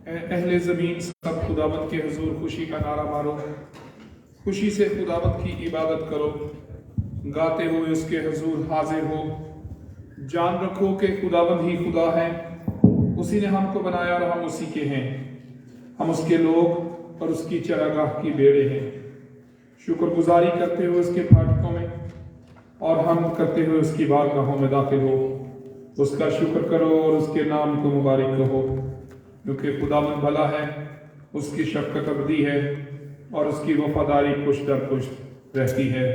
اہل زمین سب خداوند کے حضور خوشی کا نعرہ مارو، خوشی سے خداوند کی عبادت کرو، گاتے ہوئے اس کے حضور حاضر ہو۔ جان رکھو کہ خداوند ہی خدا ہے، اسی نے ہم کو بنایا اور ہم اسی کے ہیں، ہم اس کے لوگ اور اس کی چراگاہ کی بھیڑیں ہیں۔ شکر گزاری کرتے ہوئے اس کے پھاٹکوں میں اور حمد کرتے ہوئے اس کی بارگاہوں میں داخل ہو، اس کا شکر کرو اور اس کے نام کو مبارک کہو، کیونکہ خداوند بھلا ہے، اس کی شفقت ابدی ہے اور اس کی وفاداری پشت در پشت رہتی ہے۔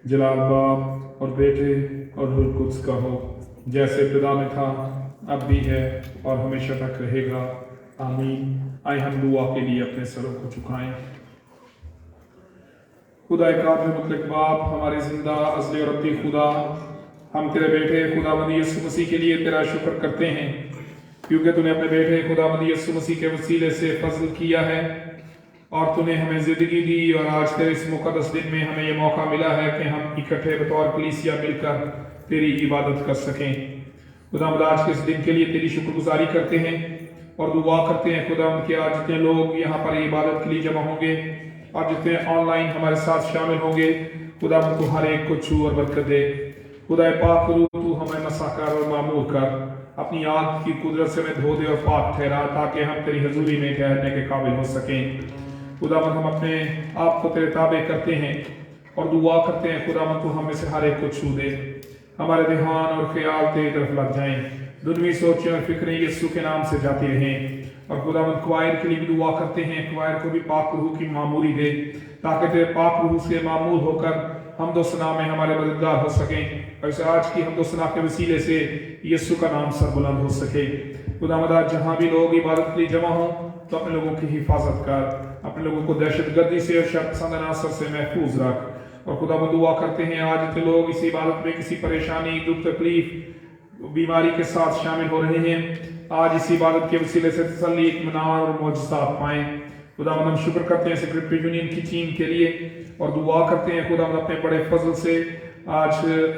جلال باپ اور بیٹے اور روح القدس کا ہو، جیسے ابتدا میں تھا اب بھی ہے اور ہمیشہ تک رہے گا، آمین۔ آئے ہم دعا کے لیے اپنے سروں کو جھکائیں۔ خدا قادر مطلق باپ، ہمارے زندہ ازلی اور ابدی خدا، ہم تیرے بیٹے خداوند یسوع مسیح کے لیے تیرا شکر کرتے ہیں، کیونکہ تو نے اپنے بیٹے خداوند یسوع مسیح کے وسیلے سے فضل کیا ہے اور تو نے ہمیں زندگی دی، اور آج تیرے اس مقدس دن میں ہمیں یہ موقع ملا ہے کہ ہم اکٹھے بطور کلیسیا مل کر تیری عبادت کر سکیں۔ خداوند آج کے اس دن کے لیے تیری شکر گزاری کرتے ہیں اور دعا کرتے ہیں خداوند کہ آج جتنے لوگ یہاں پر عبادت کے لیے جمع ہوں گے اور جتنے آن لائن ہمارے ساتھ شامل ہوں گے، خداوند تو ہر ایک کو چھو اور برکت دے۔ خدا پاک روح تو ہمیں مسا کر اور معمور کر، اپنی آگ کی قدرت سے ہمیں دھو دے اور پاک ٹھہرا، تاکہ ہم تیری حضوری میں ٹھہرنے کے قابل ہو سکیں۔ خداوند ہم اپنے آپ کو تیرے تابع کرتے ہیں اور دعا کرتے ہیں خداوند تو ہم میں سے ہر ایک کو چھو دے، ہمارے دھیان اور خیال تیری طرف لگ جائیں، دنوی سوچیں اور فکریں یسوع کے نام سے جاتی رہیں۔ اور خداوند کوائر کے لیے بھی دعا کرتے ہیں، کوائر کو بھی پاک روح کی معموری دے، تاکہ تیرے پاک روح سے معمور ہو کر حمد و ثنا میں ہمارے مددگار ہو سکیں، اور اس آج کی حمد و ثنا کے وسیلے سے یسوع کا نام سر بلند ہو سکے۔ خداوند آج جہاں بھی لوگ عبادت کے لیے جمع ہوں تو اپنے لوگوں کی حفاظت کر، اپنے لوگوں کو دہشت گردی سے اور شر پسند عناصر سے محفوظ رکھ۔ اور خداوند دعا کرتے ہیں آج اتنے لوگ اس عبادت میں کسی پریشانی، دکھ، تکلیف، بیماری کے ساتھ شامل ہو رہے ہیں، آج اس عبادت کے وسیلے سے تسلی، اطمینان اور معجزات پائیں۔ خداوند ہم شکر کرتے ہیں سیکرٹری یونین کی ٹیم کے لیے اور دعا کرتے ہیں خداوند اپنے بڑے فضل سے آج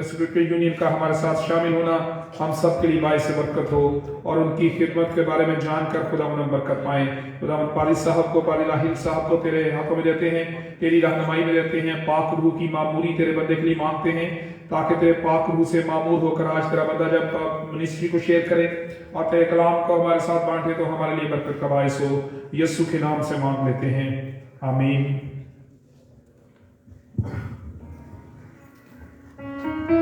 سیکرٹری یونین کا ہمارے ساتھ شامل ہونا ہم سب کے لیے باعث برکت ہو، اور ان کی خدمت کے بارے میں جان کر خداوند ہم برکت پائیں۔ خداوند پادری صاحب کو، پادری راہیل صاحب کو تیرے ہاتھوں میں دیتے ہیں، تیری رہنمائی میں دیتے ہیں، پاک روح کی معموری تیرے بندے کے لیے مانگتے ہیں، تاکہ تیرے پاک روح سے معمور ہو کر آج تیرا بندہ جب منسٹری کو شیئر کرے اور تیرے کلام کو ہمارے ساتھ بانٹے تو ہمارے لیے برکت کا باعث ہو۔ یسوع کے نام سے مانگ لیتے ہیں، آمین۔ Thank you.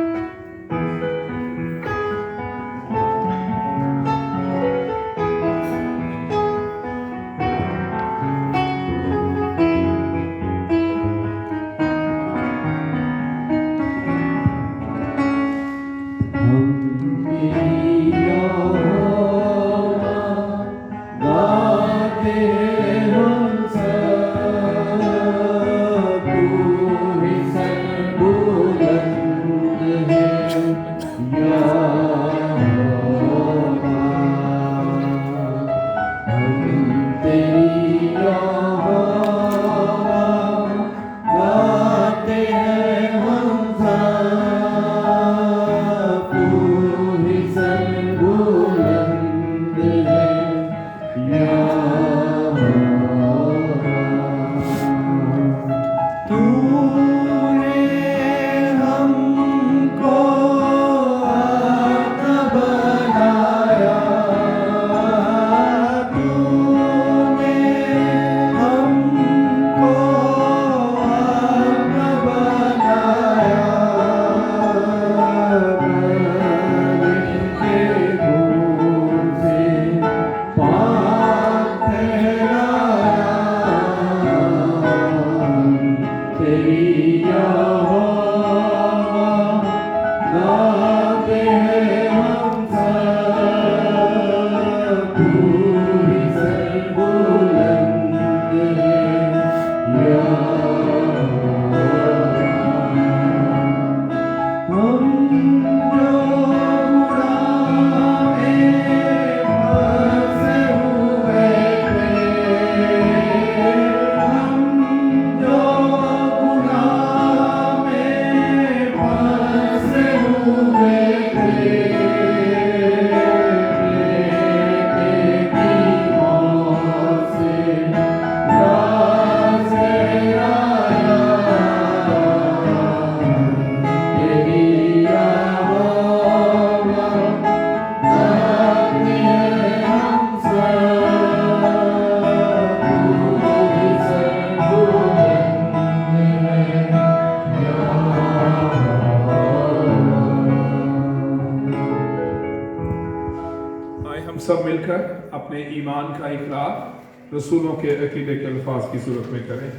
اپنے ایمان کا اقرار رسولوں کے عقیدے کے الفاظ کی صورت میں کریں۔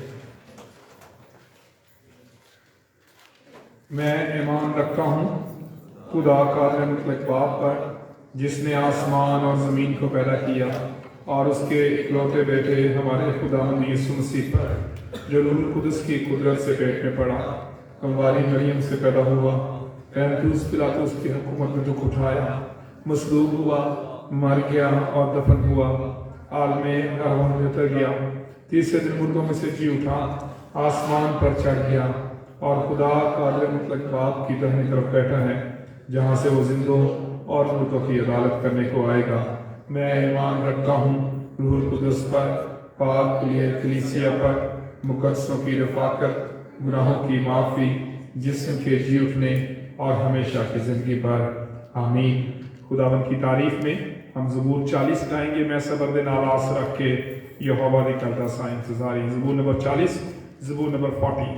میں ایمان رکھتا ہوں خدا قادر مطلق باپ پر، جس نے آسمان اور زمین کو پیدا کیا، اور اس کے اکلوتے بیٹے ہمارے خداوند یسوع مسیح پر، جو روح القدس کی قدرت سے پیٹ میں پڑا، کنواری مریم سے پیدا ہوا، پینتیوس پلاطس کی حکومت میں دکھ اٹھایا، مصلوب ہوا، مر گیا اور دفن ہوا، عالم ارواح میں اتر گیا، تیسرے دن مردوں میں سے جی اٹھا، آسمان پر چڑھ گیا، اور خدا قادر مطلق باپ کی داہنی طرف بیٹھا ہے، جہاں سے وہ زندوں اور مردوں کی عدالت کرنے کو آئے گا۔ میں ایمان رکھتا ہوں روح القدس پر، پاک کلیسیا پر، مقدسوں کی رفاقت، گناہوں کی معافی، جسم کے جی اٹھنے اور ہمیشہ کی زندگی پر، آمین۔ خداوند کی تعریف میں ہم زبور 40 گائیں گے۔ میں صبر نالاس رکھ کے یہوہ دی کردہ سا انتظاری۔ زبور نمبر 40، زبور نمبر 40۔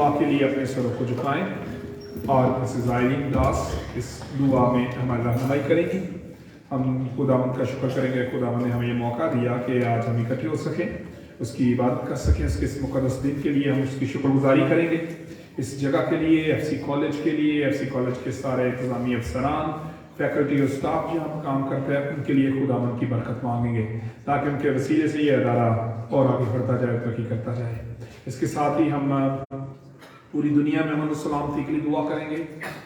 दुआ के लिए अपने सरों को झुकाएं और मिसेस आइरीन दास इस दुआ में हमारी रहनुमाई करेंगी। हम खुदावंद का शुक्र करेंगे, खुदावंद ने हमें ये मौका दिया कि आज हम इकट्ठे हो सकें, उसकी इबादत कर सकें। उसके इस मुक़द्दस दिन के लिए हम उसकी शुक्रगुजारी करेंगे, इस जगह के लिए, एफसी कॉलेज के लिए, एफसी कॉलेज के सारे इंतज़ामी अफसरान, फैकल्टी और स्टाफ जहाँ पर काम करते हैं, उनके लिए खुदावंद की बरकत मांगेंगे ताकि उनके वसीले से ये अदारा और आगे बढ़ता जाए, तरक्की करता जाए। इसके साथ ही हम पूरी दुनिया में अमन और सलामती के लिए दुआ करेंगे।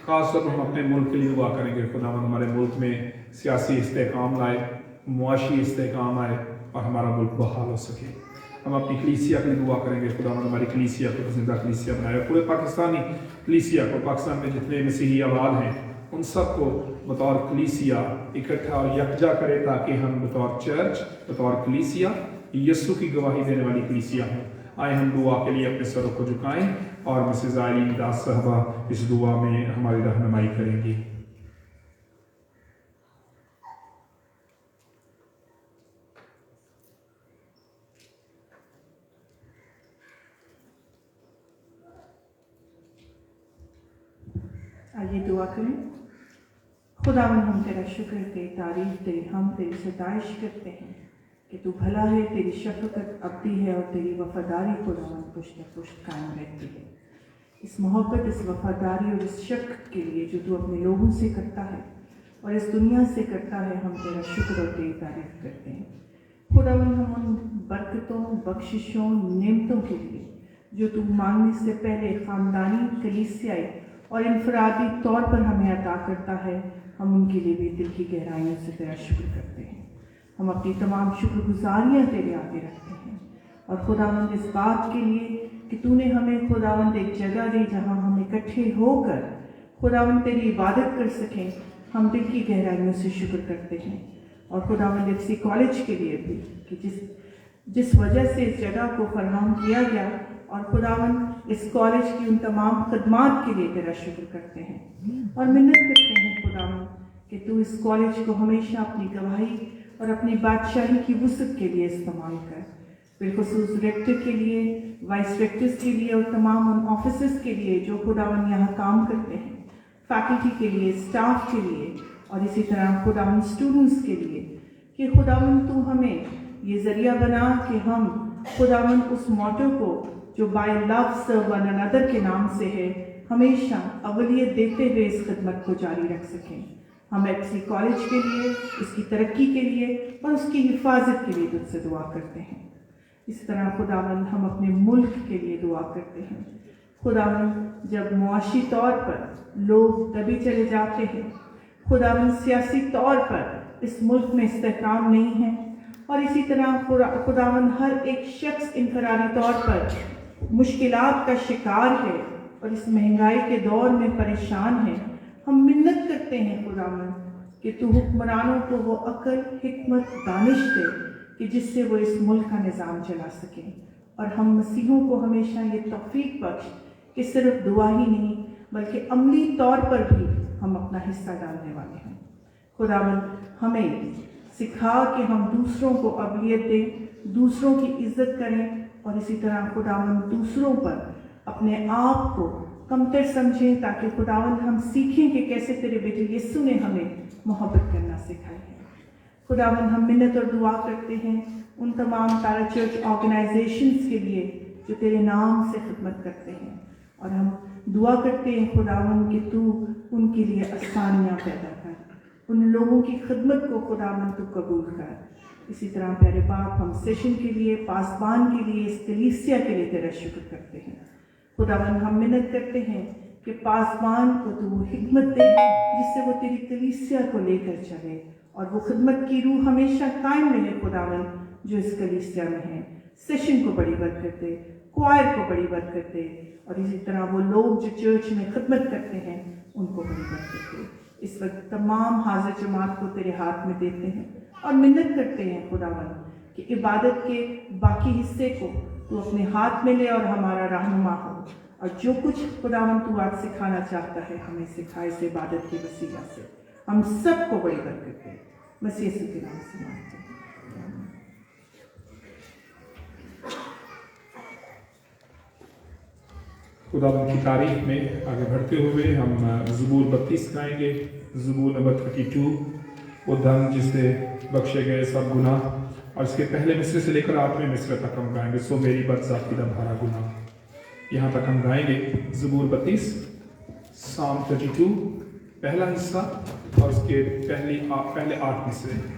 ख़ास तौर पर हम अपने मुल्क के लिए दुआ करेंगे, खुदावंद हमारे मुल्क में सियासी इस्तेहकाम लाए, मुआशी इस्तेहकाम आए और हमारा मुल्क बहाल हो सके। हम अपनी कलीसिया के लिए दुआ करेंगे, खुदावंद हमारी कलीसिया को जिंदा कलीसिया बनाए, पूरे पाकिस्तानी कलीसिया को, पाकिस्तान में जितने मसीही आबाद हैं उन सबको बतौर कलीसिया इकट्ठा और यकजा करे ताकि हम बतौर चर्च, बतौर कलीसिया यस्सु की गवाही देने वाली कलीसिया हों। आए हम दुआ के लिए अपने सरों को झुकाएं और मिसेस आइरीन दास साहबा इस दुआ में हमारी रहनुमाई करेंगी। आइए दुआ करें। खुदावंद हम तेरा शुक्र दे, तारीफ दे, हम तेरी सताइश करते हैं कि तू भला है, तेरी शफ़क़त अबदी है और तेरी वफ़ादारी खुदावंद पुश्त पुश्त कायम रहती है। इस मोहब्बत, इस वफ़ादारी और इस शफ़क़त के लिए जो तू अपने लोगों से करता है और इस दुनिया से करता है, हम तेरा शुक्र और तेरी तारीफ करते हैं। खुदावंद हम उन बरकतों, बख्शिशों, नेमतों के लिए जो तू मांगने से पहले ख़ानदानी, कलीसियाई और इनफरादी तौर पर हमें अता करता है, हम उनके लिए भी दिल की गहराइयों से तेरा शुक्र करते हैं। हम अपनी तमाम शुक्रगुजारियाँ तेरे आगे रखते हैं और खुदावंद इस बात के लिए कि तूने हमें खुदावंद एक जगह दी जहाँ हम इकट्ठे होकर खुदावंद तेरी इबादत कर सकें, हम दिल की गहराइयों से शुक्र करते हैं। और खुदावंद एफसी कॉलेज के लिए भी कि जिस वजह से इस जगह को फराहम किया गया, और खुदावंद इस कॉलेज की उन तमाम खदमात के लिए तेरा शुक्र करते हैं और मिन्नत करते हैं खुदावंद कि तू इस कॉलेज को हमेशा अपनी गवाही और अपनी बादशाही की वुसअत के लिए इस्तेमाल कर। बिलखुसूस रेक्टर के लिए, वाइस रेक्टर्स के लिए और तमाम उन ऑफिसर्स के लिए जो खुदावंद यहाँ काम करते हैं, फैकल्टी के लिए, स्टाफ के लिए और इसी तरह खुदावंद स्टूडेंट्स के लिए कि खुदावंद तू हमें ये ज़रिया बना कि हम खुदावंद उस मोटो को जो बाय लव सर्व वन अनदर के नाम से है, हमेशा अवलियत देते हुए इस खिदमत को जारी रख सकें। हम एफसी कॉलेज के लिए, इसकी तरक्की के लिए और उसकी हिफाजत के लिए तुझसे दुआ करते हैं। इस तरह खुदावंद हम अपने मुल्क के लिए दुआ करते हैं। खुदावंद जब मुआशी तौर पर लोग दबे चले जाते हैं, खुदावंद सियासी तौर पर इस मुल्क में इस्तेहकाम नहीं है और इसी तरह खुदावंद हर एक शख्स इनफरादी तौर पर मुश्किलात का शिकार है और इस महंगाई के दौर में परेशान है, हम मिन्नत करते हैं खुदावंद कि तू हुक्मरानों को वो अक्ल, हिकमत, दानिश दे कि जिससे वो इस मुल्क का निज़ाम चला सकें। और हम मसीहों को हमेशा ये तौफीक बख्श कि सिर्फ दुआ ही नहीं बल्कि अमली तौर पर भी हम अपना हिस्सा डालने वाले हैं। खुदावंद हमें सिखा कि हम दूसरों को अवलियत दें, दूसरों की इज़्ज़त करें और इसी तरह खुदावंद दूसरों पर अपने आप को कमतर समझें ताकि खुदावंद हम सीखें कि कैसे तेरे बेटे यीशु ने हमें मोहब्बत करना सिखाई है। खुदावंद हम मिन्नत और दुआ करते हैं उन तमाम पैरा चर्च ऑर्गेनाइजेशंस के लिए जो तेरे नाम से खिदमत करते हैं और हम दुआ करते हैं खुदावंद कि तू उनके लिए आसानियाँ पैदा कर, उन लोगों की खिदमत को खुदावंद तू कबूल कर। इसी तरह प्यारे बाप हम सेशन के लिए, पासबान के लिए, इस कलीसिया के लिए तेरा शुक्र करते हैं। खुदावंद हम मिन्नत करते हैं कि पासबान को तू वो हिकमत दे जिससे वो तेरी कलीसिया को लेकर चले और वो खिदमत की रूह हमेशा कायम रहे खुदावंद जो इस कलीसिया में है। सेशन को बड़ी बरकत दे, क्वायर को बड़ी बरकत दे और इसी तरह वो लोग जो चर्च में खिदमत करते हैं उनको बड़ी बरकत दे। इस वक्त तमाम हाजिर जमात को तेरे हाथ में देते हैं और मिन्नत करते हैं खुदावंद कि इबादत के बाकी हिस्से को तू अपने हाथ में ले और हमारा रहनुमा हो और जो कुछ खुदावंद तू आज सिखाना चाहता है हमें सिखाए इस इबादत के वसीला से। हम सबको बड़ी बरकत दे, मसीह यीशु के नाम से मांगते हैं। खुदावंद की तारीफ में आगे बढ़ते हुए हम ज़बूर 32 गाएंगे। ज़बूर नंबर 32, वो धन जिससे बख्शे गए सब गुनाह, और इसके पहले मिसरे से लेकर 8वें मिसरे तक हम गाएंगे। सो मेरी बदज़ातिदा भरा गुनाह, यहाँ तक हम गाएंगे। ज़बूर 32, साम 32 पहला हिस्सा और उसके पहले 8 मिसरे।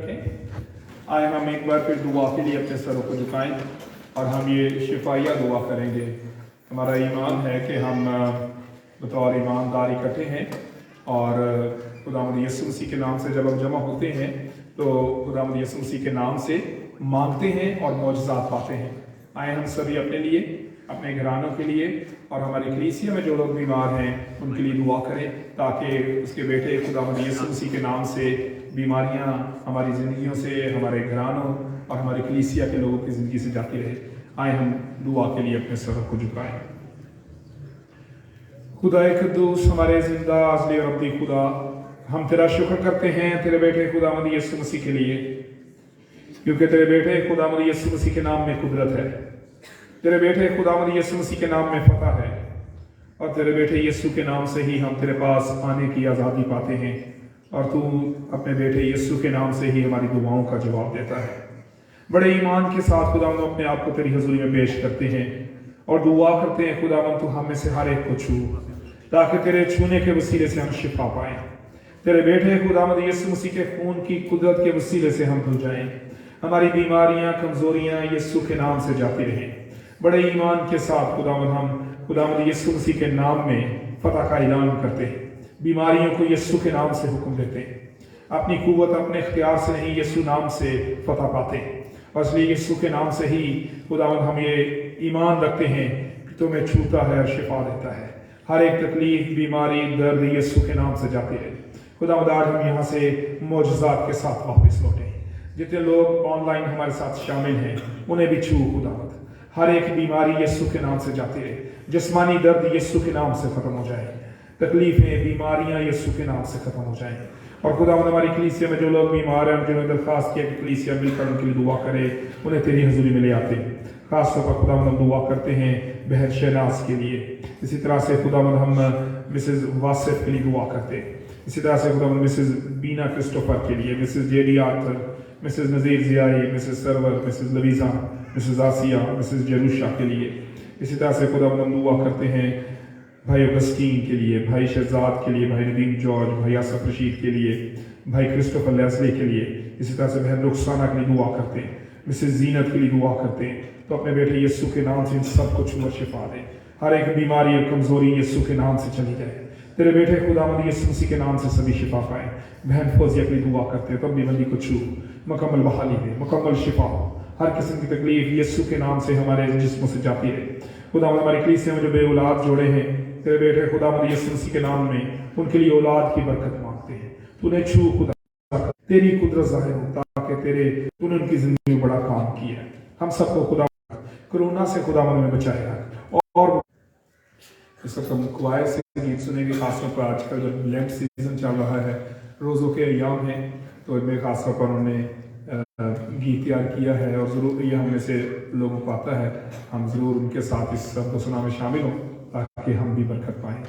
रखें। आए हम एक बार फिर दुआ के लिए अपने सरों को झुकाएं और हम ये शिफाइया दुआ करेंगे। हमारा ईमान है कि हम बतौर ईमानदार इकट्ठे हैं और खुदावंद यीशु मसीह के नाम से जब हम जमा होते हैं तो खुदावंद यीशु मसीह के नाम से मांगते हैं और मौजज़ात पाते हैं। आए हम सभी अपने लिए, अपने घरानों के लिए और हमारी कलीसिया में जो लोग बीमार हैं उनके लिए दुआ करें ताकि उसके बेटे खुदावंद यीशु मसीह के नाम से बीमारियां हमारी ज़िंदगियों से, हमारे घरानों और हमारी कलीसिया के लोगों की ज़िंदगी से जाती रहे। आए हम दुआ के लिए अपने सरों को झुकाएं। खुदा क़ुद्दूस, हमारे जिंदा असली और अब्दी खुदा, हम तेरा शुक्र करते हैं तेरे बेटे खुदावंद यीशु मसीह के लिए, क्योंकि तेरे बेटे खुदावंद यीशु मसीह के नाम में कुदरत है, तेरे बेटे खुदावंद यीशु मसीह के नाम में फतह है और तेरे बेटे यीशु के नाम से ही हम तेरे पास आने की आज़ादी पाते हैं और तू अपने बेटे यीशु के नाम से ही हमारी दुआओं का जवाब देता है। बड़े ईमान के साथ खुदावंद अपने आप को तेरी हजूरी में पेश करते हैं और दुआ करते हैं खुदावंद तू हम में से हर एक को छू ताकि तेरे छूने के वसीले से हम शिफा पाएं। तेरे बेटे खुदावंद यीशु मसीह के खून की कुदरत के वसीले से हम धुल जाएं, हमारी बीमारियां कमजोरियां यीशु के नाम से जाती रहें। बड़े ईमान के साथ खुदावंद हम खुदावंद यीशु मसीह के नाम में फतह का ऐलान करते हैं, बीमारियों को यीशु के नाम से हुक्म देते हैं, अपनी कुव्वत अपने इख्तियार से नहीं यीशु नाम से फतह पाते हैं और इसलिए यीशु के नाम से ही खुदावंद हम ये ईमान रखते हैं कि तुम्हें छूता है और शिफा देता है। हर एक तकलीफ, बीमारी, दर्द यीशु के नाम से जाती है। खुदावंद आज हम यहाँ से मौजज़ात के साथ वापस लौटे। जितने लोग ऑनलाइन हमारे साथ शामिल हैं उन्हें भी छू खुदावंद, हर एक बीमारी यीशु के नाम से जाती है, जिस्मानी दर्द यीशु के नाम से खत्म हो जाए, तकलीफें, बीमारियां यीशु के नाम से खत्म हो जाएं। और खुदावंद हमारी कलीसिया में जो लोग बीमार हैं जिन्होंने दरख्वास्त किया कि कलीसिया मिलकर उनके लिए दुआ करे, उन्हें तेरी हजूरी में ले आते हैं। खास तौर पर खुदावंद हम दुआ करते हैं बहन शहनाज के लिए, इसी तरह से खुदावंद हम मिसेज वासिफ के लिए दुआ करते हैं, इसी तरह से खुदावंद मिसेज बीना क्रिस्टोफर के लिए, मिसेज जेडी आर्थर, मिसेज नज़ीर ज़ियाई, मिसेज सरवर, मिसेज लवीज़ा, मिसेज आसिया, मिसेज जेरूशा के लिए। इसी तरह से खुदावंद हम दुआ करते हैं भाई अगस्टीन के लिए, भाई शहजाद के लिए, भाई नदीम जॉर्ज, भाई आसफ रशीद के लिए, भाई क्रिस्टोफर लेस्ले के लिए। इसी तरह से बहन रुखसाना के लिए दुआ करते हैं, मिसेज जीनत के लिए दुआ करते हैं। तो अपने बेटे यीशु के नाम से इन सब को छू और शिफा दे, हर एक बीमारी और कमजोरी यीशु के नाम से चली जाए। तेरे बेटे खुदावंद यीशु मसीह के नाम से सभी शिफा पाए। बहन फौजिया के लिए दुआ करते हैं तो अपनी बंदी को छू, मुकम्मल बहाली दे, मुकम्मल शिफा हो, हर किस्म की तकलीफ यीशु के नाम से हमारे जिस्मों से जाती है। खुदावंद हमारी कलीसिया में जो बे औलाद जोड़े हैं तेरे बेटे खुदावंद यीशु मसीह के नाम में उनके लिए औलाद की बरकत मांगते हैं। तूने छू खुदा, तेरी कुदरत ज़ाहिर हो ताकि तूने उनकी जिंदगी में बड़ा काम किया है। हम सबको खुदा कोरोना से खुदावंद में बचाएगा। और इस वक्त हम क्वायर से गीत सुनेंगे, खासतौर पर आजकल जब लेंट सीजन चल रहा है, रोज़ों के अयाम हैं, तो इनमें खासतौर पर उन्होंने गीत तैयार किया है और ज़रूर ये हम में से लोगों को आता है, हम ज़रूर उनके साथ इस शब्द सुना में शामिल हों ताकि हम भी बरकत पाएं।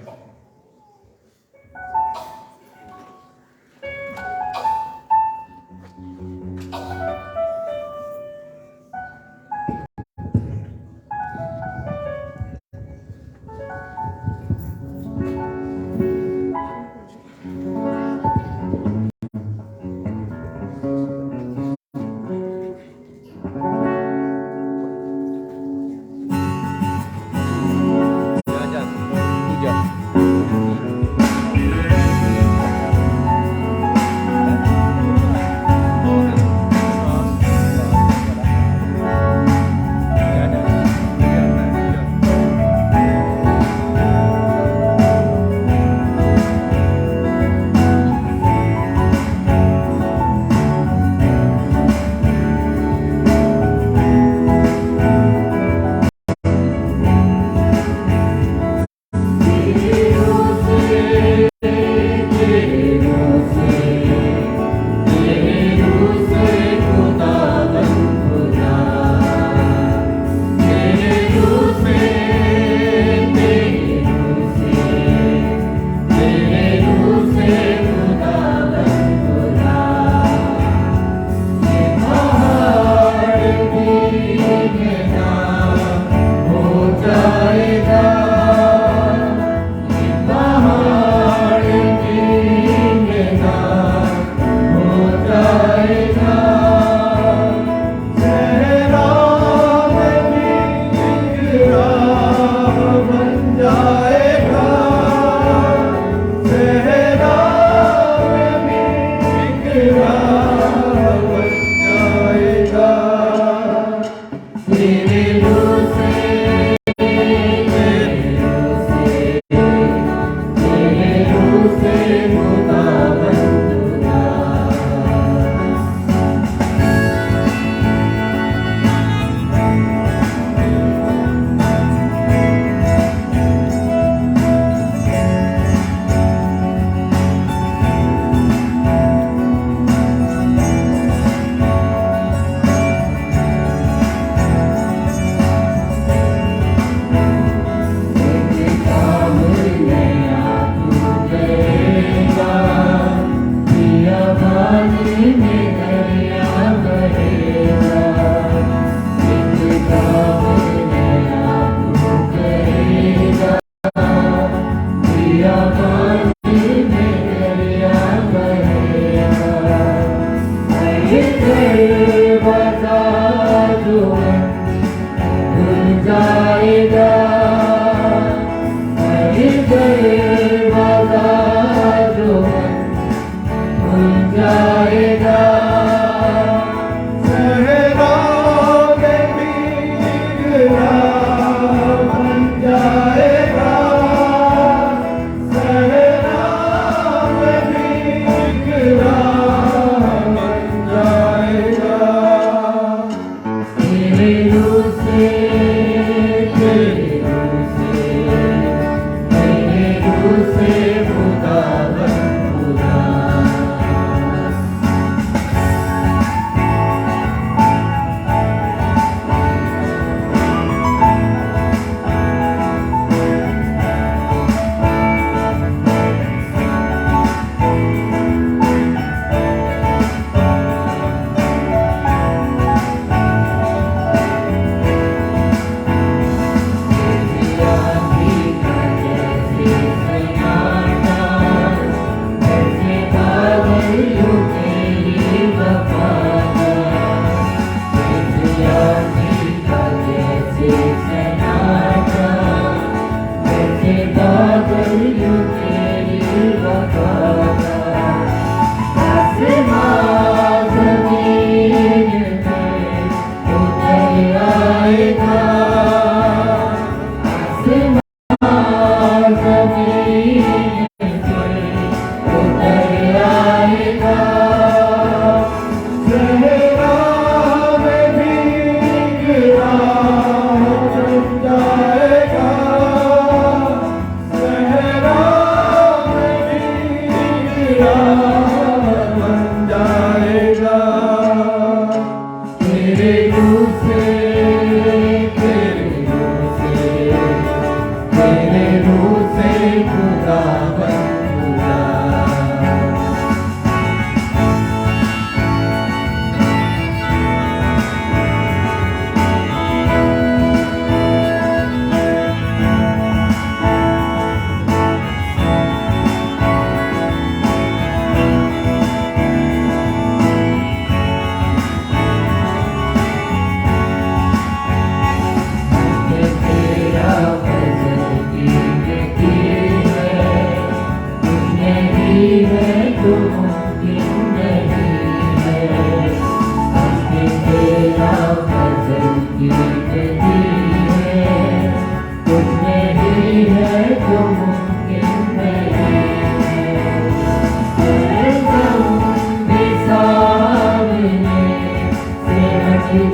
Amen.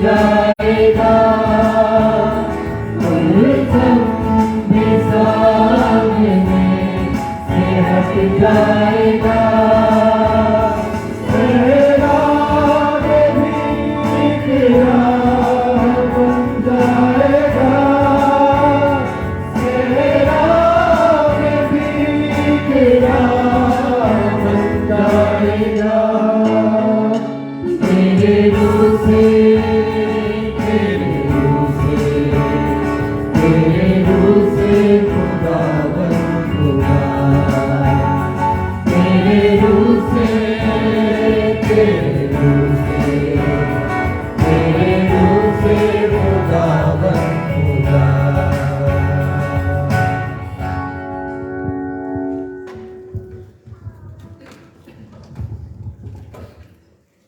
जाए गा, उलझन भी सामने से हट जाएगा, राग भी तेरा बन जाएगा, राग भी तेरा बन जाएगा। तेरे रूह से, तेरे रूह से, तेरे रूह से खुदावन खुदा, तेरे रूह से, तेरे रूह से, तेरे रूह से खुदावन खुदा।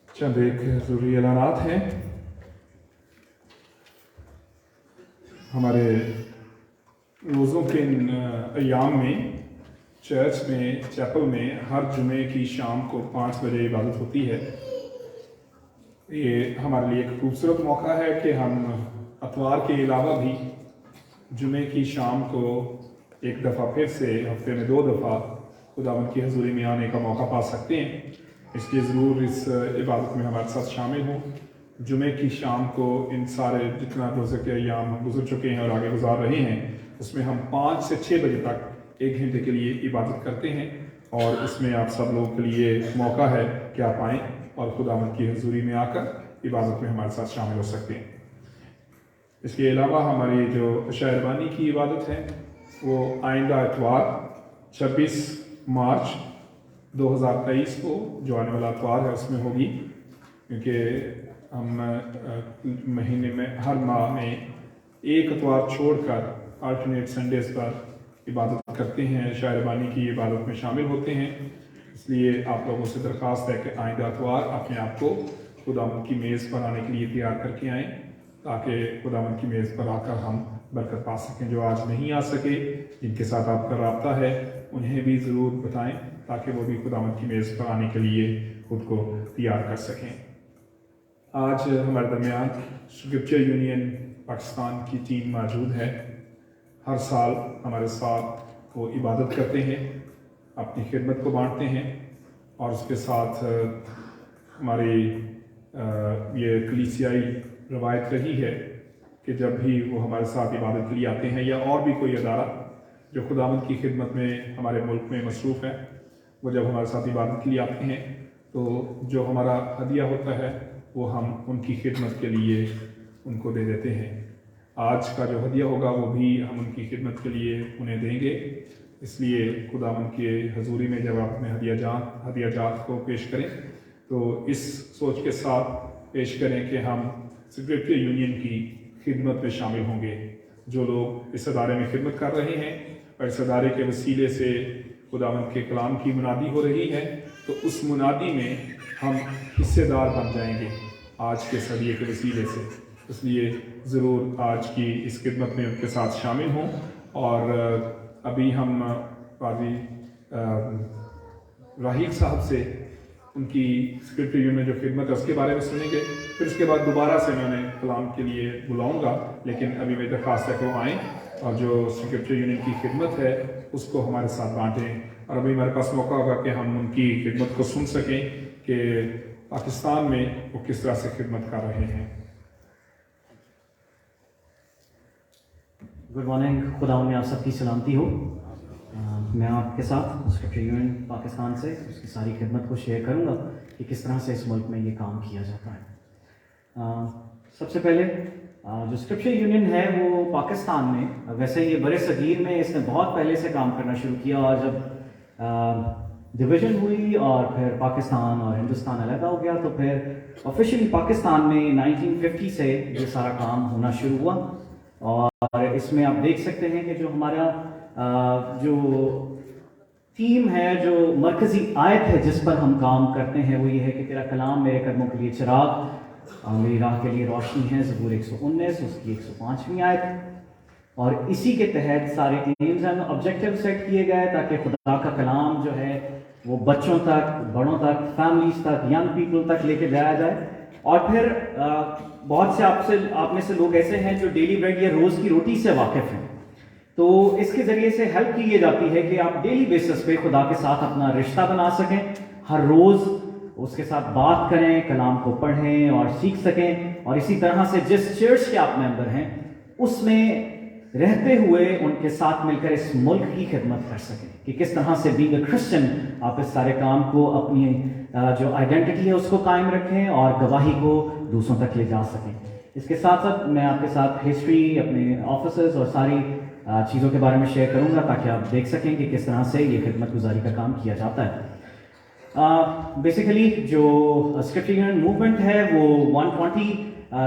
चंद एक ज़रूरी ऐलानात हैं। हमारे रोज़ों के इन अयाम में चर्च में, चैपल में हर जुमे की शाम को 5 बजे इबादत होती है। ये हमारे लिए एक खूबसूरत मौका है कि हम अतवार के अलावा भी जुमे की शाम को एक दफ़ा फिर से हफ्ते में 2 दफ़ा खुदावंद की हजूरी में आने का मौका पा सकते हैं। इसलिए ज़रूर इस इबादत में हमारे साथ शामिल हों। जुमे की शाम को इन सारे जितना रोज़े के अयाम हम गुजर चुके हैं और आगे गुजार रहे हैं, उसमें हम 5 से 6 बजे तक 1 घंटे के लिए इबादत करते हैं और इसमें आप सब लोगों के लिए मौका है कि आप आएँ और खुदावंद की हजूरी में आकर इबादत में हमारे साथ शामिल हो सकते हैं। इसके अलावा हमारी जो शायरबानी की इबादत है वो आइंदा इतवार 26 मार्च 2023 को जो आने वाला इतवार है उसमें होगी, क्योंकि हम महीने में हर माह में एक इतवार छोड़कर अल्टरनेट संडेज पर इबादत करते हैं, शायरबानी की इबादत में शामिल होते हैं। इसलिए आप लोगों से दरख्वास्त है कि आइंदा इतवार अपने आप को खुदावंद की मेज़ पर आने के लिए तैयार करके आएँ, ताकि खुदावंद की मेज़ पर आकर हम बरकत पा सकें। जो आज नहीं आ सके, जिनके साथ आपका राब्ता है, उन्हें भी ज़रूर बताएं ताकि वो भी खुदावंद की मेज़ पर आने के लिए खुद को तैयार कर सकें। आज हमारे दरमियान स्क्रिप्चर यूनियन पाकिस्तान की टीम मौजूद है। हर साल हमारे साथ वो इबादत करते हैं, अपनी खिदमत को बांटते हैं और उसके साथ हमारी ये कलीसियाई रवायत रही है कि जब भी वो हमारे साथ इबादत के लिए आते हैं या और भी कोई अदारा जो खुदावंद की खिदमत में हमारे मुल्क में मसरूफ़ है, वो जब हमारे साथ इबादत के लिए आते हैं तो जो हमारा हदिया होता है वो हम उनकी खिदमत के लिए उनको दे देते हैं। आज का जो हदिया होगा वो भी हम उनकी खिदमत के लिए उन्हें देंगे। इसलिए खुदावंद के हजूरी में जब आप अपने हदिया जात को पेश करें तो इस सोच के साथ पेश करें कि हम स्क्रिप्चर यूनियन की खिदमत में शामिल होंगे। जो लोग इस अदारे में खिदमत कर रहे हैं और इस अदारे के वसीले से खुदावंद के कलाम की मुनादी हो रही है, तो उस मुनादी में हम हिस्सेदार बन जाएंगे आज के हदिये के वसीले से। इसलिए ज़रूर आज की इस खिदमत में उनके साथ शामिल हों। और अभी हम काजी राहील साहब से उनकी स्क्रिप्चर यूनियन में जो खिदमत है उसके बारे में सुनेंगे। फिर उसके बाद दोबारा से मैं उन्हें कलाम के लिए बुलाऊंगा, लेकिन अभी मेरी दरख्वास्त है कि वो आएँ और जो स्क्रिप्चर यूनियन की खिदमत है उसको हमारे साथ बांटें। और अभी हमारे पास मौका होगा कि हम उनकी खिदमत को सुन सकें कि पाकिस्तान में वो किस तरह से खिदमत कर रहे हैं। गुड मॉर्निंग, खुदावंद में आप सबकी सलामती हो। मैं आपके साथ स्क्रिप्चर यूनियन पाकिस्तान से उसकी सारी खिदमत को शेयर करूंगा कि किस तरह से इस मुल्क में ये काम किया जाता है। सबसे पहले जो स्क्रिप्चर यूनियन है वो पाकिस्तान में, वैसे ये बड़े सगीर में इसने बहुत पहले से काम करना शुरू किया, और जब डिवीज़न हुई और फिर पाकिस्तान और हिंदुस्तान अलग हो गया तो फिर ऑफिशियली पाकिस्तान में 1950 से ये सारा काम होना शुरू हुआ। और इसमें आप देख सकते हैं कि जो हमारा जो थीम है, जो मरकज़ी आयत है जिस पर हम काम करते हैं, वो ये है कि तेरा कलाम मेरे कदमों के लिए चिराग और मेरी राह के लिए रोशनी है। ज़बूर 119 उसकी 105वीं आयत। और इसी के तहत सारे एम्स एंड ऑब्जेक्टिव सेट किए गए ताकि खुदा का कलाम जो है वो बच्चों तक, बड़ों तक, फैमिलीज तक, यंग पीपल तक लेके जाया जाए। اور پھر بہت سے آپ میں سے لوگ ایسے ہیں جو ڈیلی بریڈ یا روز کی روٹی سے واقف ہیں، تو اس کے ذریعے سے ہیلپ کی جاتی ہے کہ آپ ڈیلی بیسس پہ خدا کے ساتھ اپنا رشتہ بنا سکیں، ہر روز اس کے ساتھ بات کریں، کلام کو پڑھیں اور سیکھ سکیں، اور اسی طرح سے جس چرچ کے آپ ممبر ہیں اس میں رہتے ہوئے ان کے ساتھ مل کر اس ملک کی خدمت کر سکیں، کہ کس طرح سے بینگ اے کرسچن آپ اس سارے کام کو اپنی جو آئیڈینٹی ہے اس کو قائم رکھیں اور گواہی کو دوسروں تک لے جا سکیں۔ اس کے ساتھ ساتھ میں آپ کے ساتھ ہسٹری، اپنے آفیسز اور ساری چیزوں کے بارے میں شیئر کروں گا تاکہ آپ دیکھ سکیں کہ کس طرح سے یہ خدمت گزاری کا کام کیا جاتا ہے۔ بیسیکلی جو اسکرپچر موومنٹ ہے وہ 120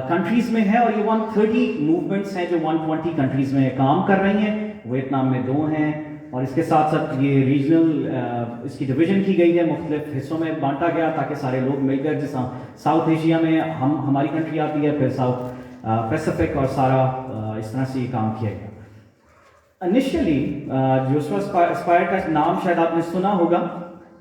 کنٹریز میں ہے، اور یہ 130 موومنٹس ہیں جو 120 کنٹریز میں کام کر رہی ہیں۔ ویتنام میں 2 ہیں، اور اس کے ساتھ ساتھ یہ ریجنل اس کی ڈویژن کی گئی ہے، مختلف حصوں میں بانٹا گیا تاکہ سارے لوگ مل کر، جیسا ساؤتھ ایشیا میں ہماری کنٹری آتی ہے، پھر ساؤتھ پیسیفک اور سارا اس طرح سے یہ کام کیا گیا۔ انیشلی جو اسپائر کا نام شاید آپ نے سنا ہوگا،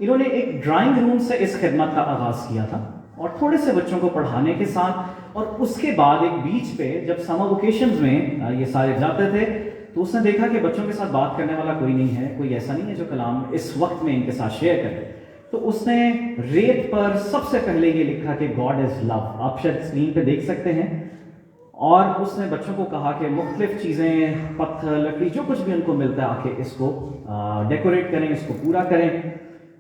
انہوں نے ایک ڈرائنگ روم سے اس خدمت کا آغاز کیا تھا، اور تھوڑے سے بچوں کو پڑھانے کے ساتھ، اور اس کے بعد ایک بیچ پہ جب سمر ویکیشنز میں یہ سارے جاتے تھے تو اس نے دیکھا کہ بچوں کے ساتھ بات کرنے والا کوئی نہیں ہے، کوئی ایسا نہیں ہے جو کلام اس وقت میں ان کے ساتھ شیئر کرے، تو اس نے ریت پر سب سے پہلے یہ لکھا کہ گاڈ از لو، آپ شاید اسکرین پہ دیکھ سکتے ہیں، اور اس نے بچوں کو کہا کہ مختلف چیزیں، پتھر، لکڑی، جو کچھ بھی ان کو ملتا ہے آ کے اس کو ڈیکوریٹ کریں، اس کو پورا کریں،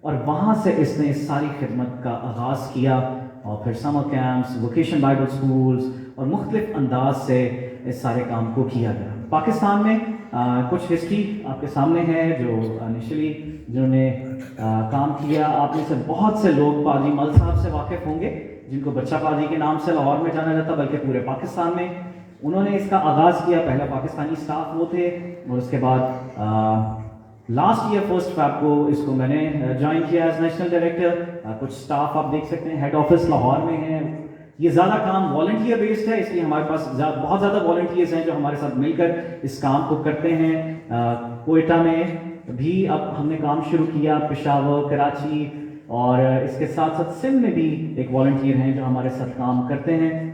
اور وہاں سے اس نے ساری خدمت کا آغاز کیا، اور پھر سمر کیمپس، ووکیشن بائبل سکولز اور مختلف انداز سے اس سارے کام کو کیا گیا۔ پاکستان میں کچھ ہسٹری آپ کے سامنے ہے جو انیشلی جنہوں نے کام کیا، آپ میں سے بہت سے لوگ پادری مل صاحب سے واقف ہوں گے، جن کو بچہ پادری کے نام سے لاہور میں جانا جاتا، بلکہ پورے پاکستان میں انہوں نے اس کا آغاز کیا۔ پہلا پاکستانی سٹاف وہ تھے، اور اس کے بعد لاسٹ ایئر 1 فیب کو اس کو میں نے جوائن کیا ایز نیشنل ڈائریکٹر۔ کچھ سٹاف آپ دیکھ سکتے ہیں، ہیڈ آفس لاہور میں ہیں۔ یہ زیادہ کام والنٹیئر بیسڈ ہے، اس لیے ہمارے پاس بہت زیادہ والنٹیئرز ہیں جو ہمارے ساتھ مل کر اس کام کو کرتے ہیں۔ کوئٹہ میں بھی اب ہم نے کام شروع کیا، پشاور، کراچی، اور اس کے ساتھ ساتھ سندھ میں بھی ایک والنٹیئر ہیں جو ہمارے ساتھ کام کرتے ہیں۔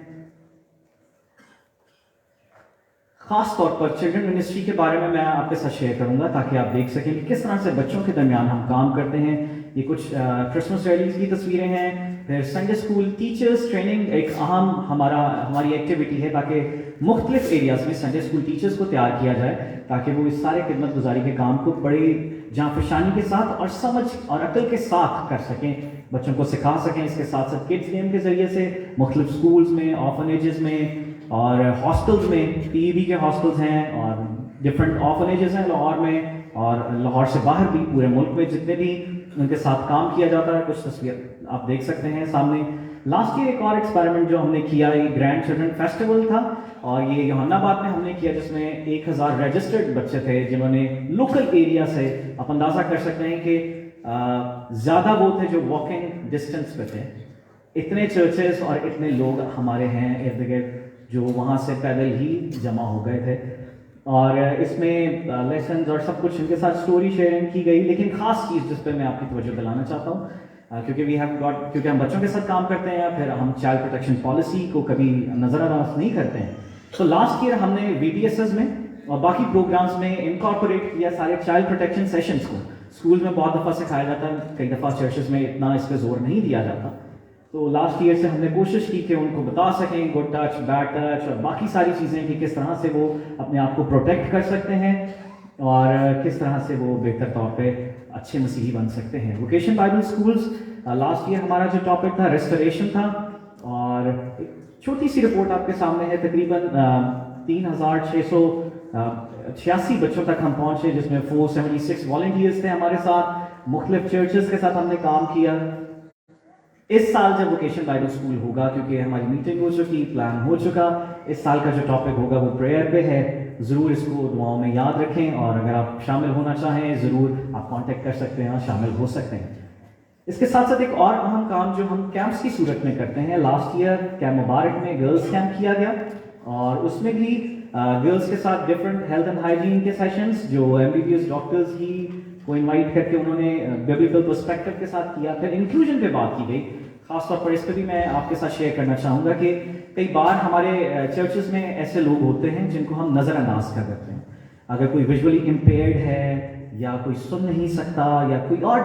خاص طور پر چلڈرن منسٹری کے بارے میں آپ کے ساتھ شیئر کروں گا تاکہ آپ دیکھ سکیں کہ کس طرح سے بچوں کے درمیان ہم کام کرتے ہیں۔ یہ کچھ کرسمس ریلیز کی تصویریں ہیں، پھر سنڈے اسکول ٹیچرز ٹریننگ ایک اہم ہماری ایکٹیویٹی ہے، تاکہ مختلف ایریاز میں سنڈے اسکول ٹیچرز کو تیار کیا جائے تاکہ وہ اس سارے خدمت گزاری کے کام کو بڑی جانفشانی کے ساتھ اور سمجھ اور عقل کے ساتھ کر سکیں، بچوں کو سکھا سکیں۔ اس کے ساتھ ساتھ کڈز گیم کے ذریعے سے مختلف اسکولز میں، آرفنیجز میں اور ہاسٹلز میں، PEB کے ہاسٹلز ہیں اور ڈفرینٹ آرفنیجز ہیں لاہور میں اور لاہور سے باہر بھی پورے ملک میں جتنے بھی ان کے ساتھ کام کیا جاتا ہے۔ کچھ تصویر آپ دیکھ سکتے ہیں سامنے۔ لاسٹ ایئر ایک اور ایکسپیریمنٹ جو ہم نے کیا، یہ گرینڈ چلڈرن فیسٹیول تھا، اور یہ یوحنا آباد میں ہم نے کیا، جس میں 1000 رجسٹرڈ بچے تھے جنہوں نے لوکل ایریا سے، آپ اندازہ کر سکتے ہیں کہ زیادہ وہ تھے جو واکنگ ڈسٹینس پہ تھے۔ اتنے چرچز اور اتنے لوگ ہمارے ہیں ارد گرد جو وہاں سے پیدل ہی جمع ہو گئے تھے، اور اس میں لیسنز اور سب کچھ ان کے ساتھ اسٹوری شیئرنگ کی گئی۔ لیکن خاص چیز جس پہ میں آپ کی توجہ دلانا چاہتا ہوں، کیونکہ ہم بچوں کے ساتھ کام کرتے ہیں، پھر ہم چائلڈ پروٹیکشن پالیسی کو کبھی نظر انداز نہیں کرتے ہیں، تو لاسٹ ایئر ہم نے VTSs میں اور باقی پروگرامز میں انکارپوریٹ کیا سارے چائلڈ پروٹیکشن سیشنز کو۔ اسکول میں بہت دفعہ سکھایا جاتا ہے، کئی دفعہ چرچز میں اتنا اس پہ زور نہیں دیا جاتا، تو لاسٹ ایئر سے ہم نے کوشش کی کہ ان کو بتا سکیں گڈ ٹچ، بیڈ ٹچ اور باقی ساری چیزیں کہ کس طرح سے وہ اپنے آپ کو پروٹیکٹ کر سکتے ہیں اور کس طرح سے وہ بہتر طور پہ اچھے مسیحی بن سکتے ہیں۔ Vocation Bible schools last year ہمارا جو ٹاپک تھا ریسٹوریشن تھا، اور چھوٹی سی رپورٹ آپ کے سامنے ہے۔ تقریباً 3686 بچوں تک ہم پہنچے، جس میں 476 والنٹیئرز تھے ہمارے ساتھ، مختلف چرچز کے ساتھ ہم نے کام کیا۔ اس سال جب ووکیشن بائبل سکول ہوگا، کیونکہ ہماری میٹنگ ہو چکی، پلان ہو چکا، اس سال کا جو ٹاپک ہوگا وہ پریئر پہ ہے، ضرور اس کو دعاؤں میں یاد رکھیں، اور اگر آپ شامل ہونا چاہیں ضرور آپ کانٹیکٹ کر سکتے ہیں اور شامل ہو سکتے ہیں۔ اس کے ساتھ ساتھ ایک اور اہم کام جو ہم کیمپس کی صورت میں کرتے ہیں، لاسٹ ایئر کیمپ مبارک میں گرلز کیمپ کیا گیا، اور اس میں بھی گرلز کے ساتھ ڈفرینٹ ہیلتھ اینڈ ہائیجین کے سیشنز جو MBBS ڈاکٹرز ہی کو انوائٹ کر کے انہوں نے بیبلیکل پرسپیکٹو کے ساتھ کیا۔ پھر انکلوژن پہ بات کی گئی، خاص طور پر اس پہ بھی میں آپ کے ساتھ شیئر کرنا چاہوں گا کہ کئی بار ہمارے چرچز میں ایسے لوگ ہوتے ہیں جن کو ہم نظر انداز کر دیتے ہیں. اگر کوئی ویژولی امپیئرڈ ہے یا کوئی سن نہیں سکتا یا کوئی اور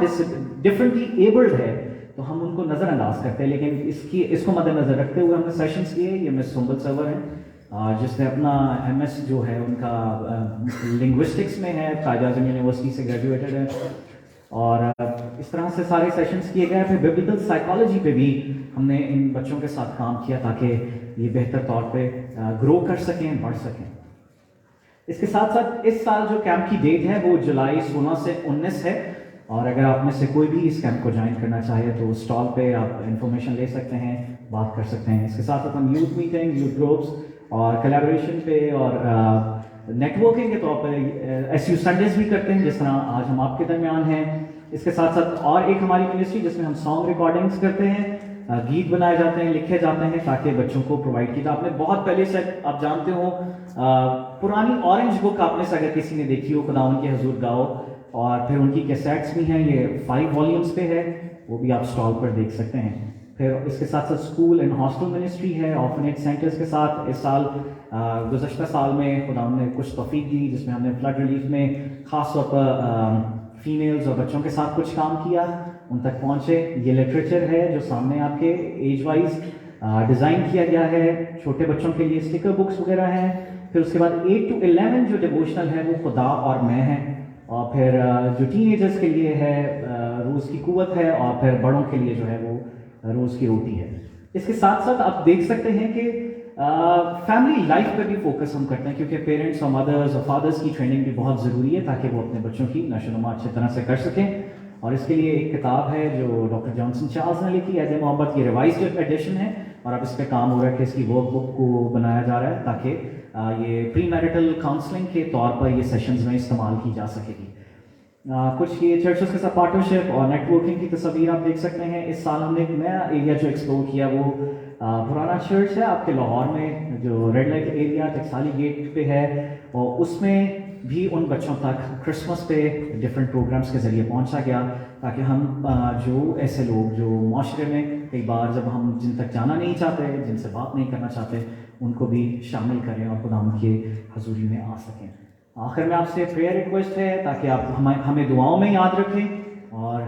ڈفرینٹلی ایبلڈ ہے تو ہم ان کو نظر انداز کرتے ہیں. لیکن اس کو مد نظر رکھتے ہوئے ہم نے سیشنز کیے. یہ مس سنبل سرور ہیں جس نے اپنا ایم ایس جو ہے ان کا لنگوسٹکس میں ہے, قائد اعظم یونیورسٹی سے گریجویٹڈ ہے, اور اس طرح سے سارے سیشنز کیے گئے. پھر ببلیکل سائیکالوجی پہ بھی ہم نے ان بچوں کے ساتھ کام کیا تاکہ یہ بہتر طور پہ گرو کر سکیں, بڑھ سکیں. اس کے ساتھ ساتھ اس سال جو کیمپ کی ڈیٹ ہے وہ جولائی 16 سے 19 ہے, اور اگر آپ میں سے کوئی بھی اس کیمپ کو جوائن کرنا چاہے تو اسٹال پہ آپ انفارمیشن لے سکتے ہیں, بات کر سکتے ہیں. اس کے ساتھ ساتھ ہم یوتھ میٹنگ, یوتھ گروپس اور کولیبریشن پہ اور نیٹ ورکنگ کے طور پہ ایس یو سنڈیز بھی کرتے ہیں, جس طرح آج ہم آپ کے درمیان ہیں. اس کے ساتھ ساتھ اور ایک ہماری منسٹری جس میں ہم سانگ ریکارڈنگس کرتے ہیں, گیت بنائے جاتے ہیں, لکھے جاتے ہیں تاکہ بچوں کو پرووائڈ کیا. آپ نے بہت پہلے سے آپ جانتے ہو پرانی اورنج بک آپ میں سے اگر کسی نے دیکھی ہو, خداوند کے حضور گاؤ, اور پھر ان کی کیسیٹس بھی ہیں, یہ 5 والیومز پہ ہے, وہ بھی آپ اسٹال پر دیکھ سکتے ہیں. پھر اس کے ساتھ ساتھ اسکول اینڈ ہاسٹل منسٹری ہے, آرفنیج سینٹرز کے ساتھ. اس سال گزشتہ سال میں خداوند نے کچھ توفیق دی جس میں ہم نے فلڈ ریلیف میں خاص طور پر فیمیلز اور بچوں کے ساتھ کچھ کام کیا, ان تک پہنچے. یہ لٹریچر ہے جو سامنے آپ کے ایج وائز ڈیزائن کیا گیا ہے, چھوٹے بچوں کے لیے اسٹیکر بکس وغیرہ ہیں. پھر اس کے بعد 8 to 11 جو ڈیووشنل ہے وہ خدا اور میں ہیں, اور پھر جو ٹین ایجرز کے لیے ہے روز کی قوت ہے, اور پھر بڑوں کے لیے جو ہے وہ روز کی روٹی ہے. اس کے ساتھ ساتھ آپ دیکھ سکتے ہیں کہ فیملی لائف پہ بھی فوکس ہم کرتے ہیں, کیونکہ پیرنٹس اور مدرز اور فادرز کی ٹریننگ بھی بہت ضروری ہے تاکہ وہ اپنے بچوں کی نشو و نما اچھی طرح سے کر سکیں. اور اس کے لیے ایک کتاب ہے جو ڈاکٹر جانسن چارلز نے لکھی, ایز اے محبت. یہ ریوائزڈ ایڈیشن ہے اور اب اس پہ کام ہو رہا ہے کہ اس کی ورک بک کو بنایا جا رہا ہے تاکہ یہ پری میرٹل کاؤنسلنگ کے طور پر یہ سیشنز میں استعمال کی جا سکے گی. کچھ یہ چرچز کے ساتھ پارٹنرشپ اور نیٹ ورکنگ کی تصاویر آپ دیکھ سکتے ہیں. اس سال ہم نے ایک نیا ایریا جو ایکسپلور کیا وہ پرانا چرچ ہے آپ کے لاہور میں جو red light area Taxali gate پہ ہے, اور اس میں بھی ان بچوں تک کرسمس پہ ڈفرینٹ پروگرامس کے ذریعے پہنچا گیا تاکہ ہم جو ایسے لوگ جو معاشرے میں کئی بار جب ہم جن تک جانا نہیں چاہتے, جن سے بات نہیں کرنا چاہتے, ان کو بھی شامل کریں اور خداوند کی حضوری میں آ سکیں. آخر میں آپ سے پریئر ریکویسٹ ہے تاکہ آپ ہمیں دعاؤں میں یاد رکھیں اور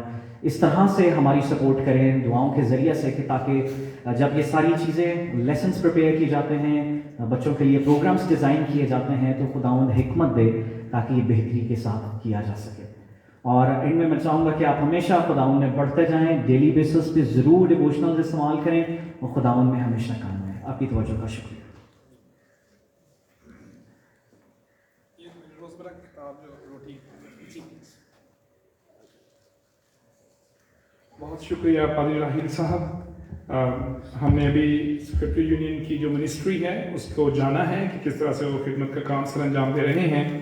اس طرح سے ہماری سپورٹ کریں دعاؤں کے ذریعے سے, کہ تاکہ جب یہ ساری چیزیں لیسنس پریپیئر کیے جاتے ہیں, بچوں کے لیے پروگرامز ڈیزائن کیے جاتے ہیں, تو خداوند حکمت دے تاکہ یہ بہتری کے ساتھ کیا جا سکے. اور ان میں چاہوں گا کہ آپ ہمیشہ خداوند میں بڑھتے جائیں, ڈیلی بیسس پہ ضرور ڈیووشنل استعمال کریں اور خداوند میں ہمیشہ کام ہے. آپ کی توجہ کا شکریہ. بہت شکریہ پادری راہیل صاحب. ہم نے ابھی سیکرٹری یونین کی جو منسٹری ہے اس کو جانا ہے کہ کس طرح سے وہ خدمت کا کام سر انجام دے رہے ہیں.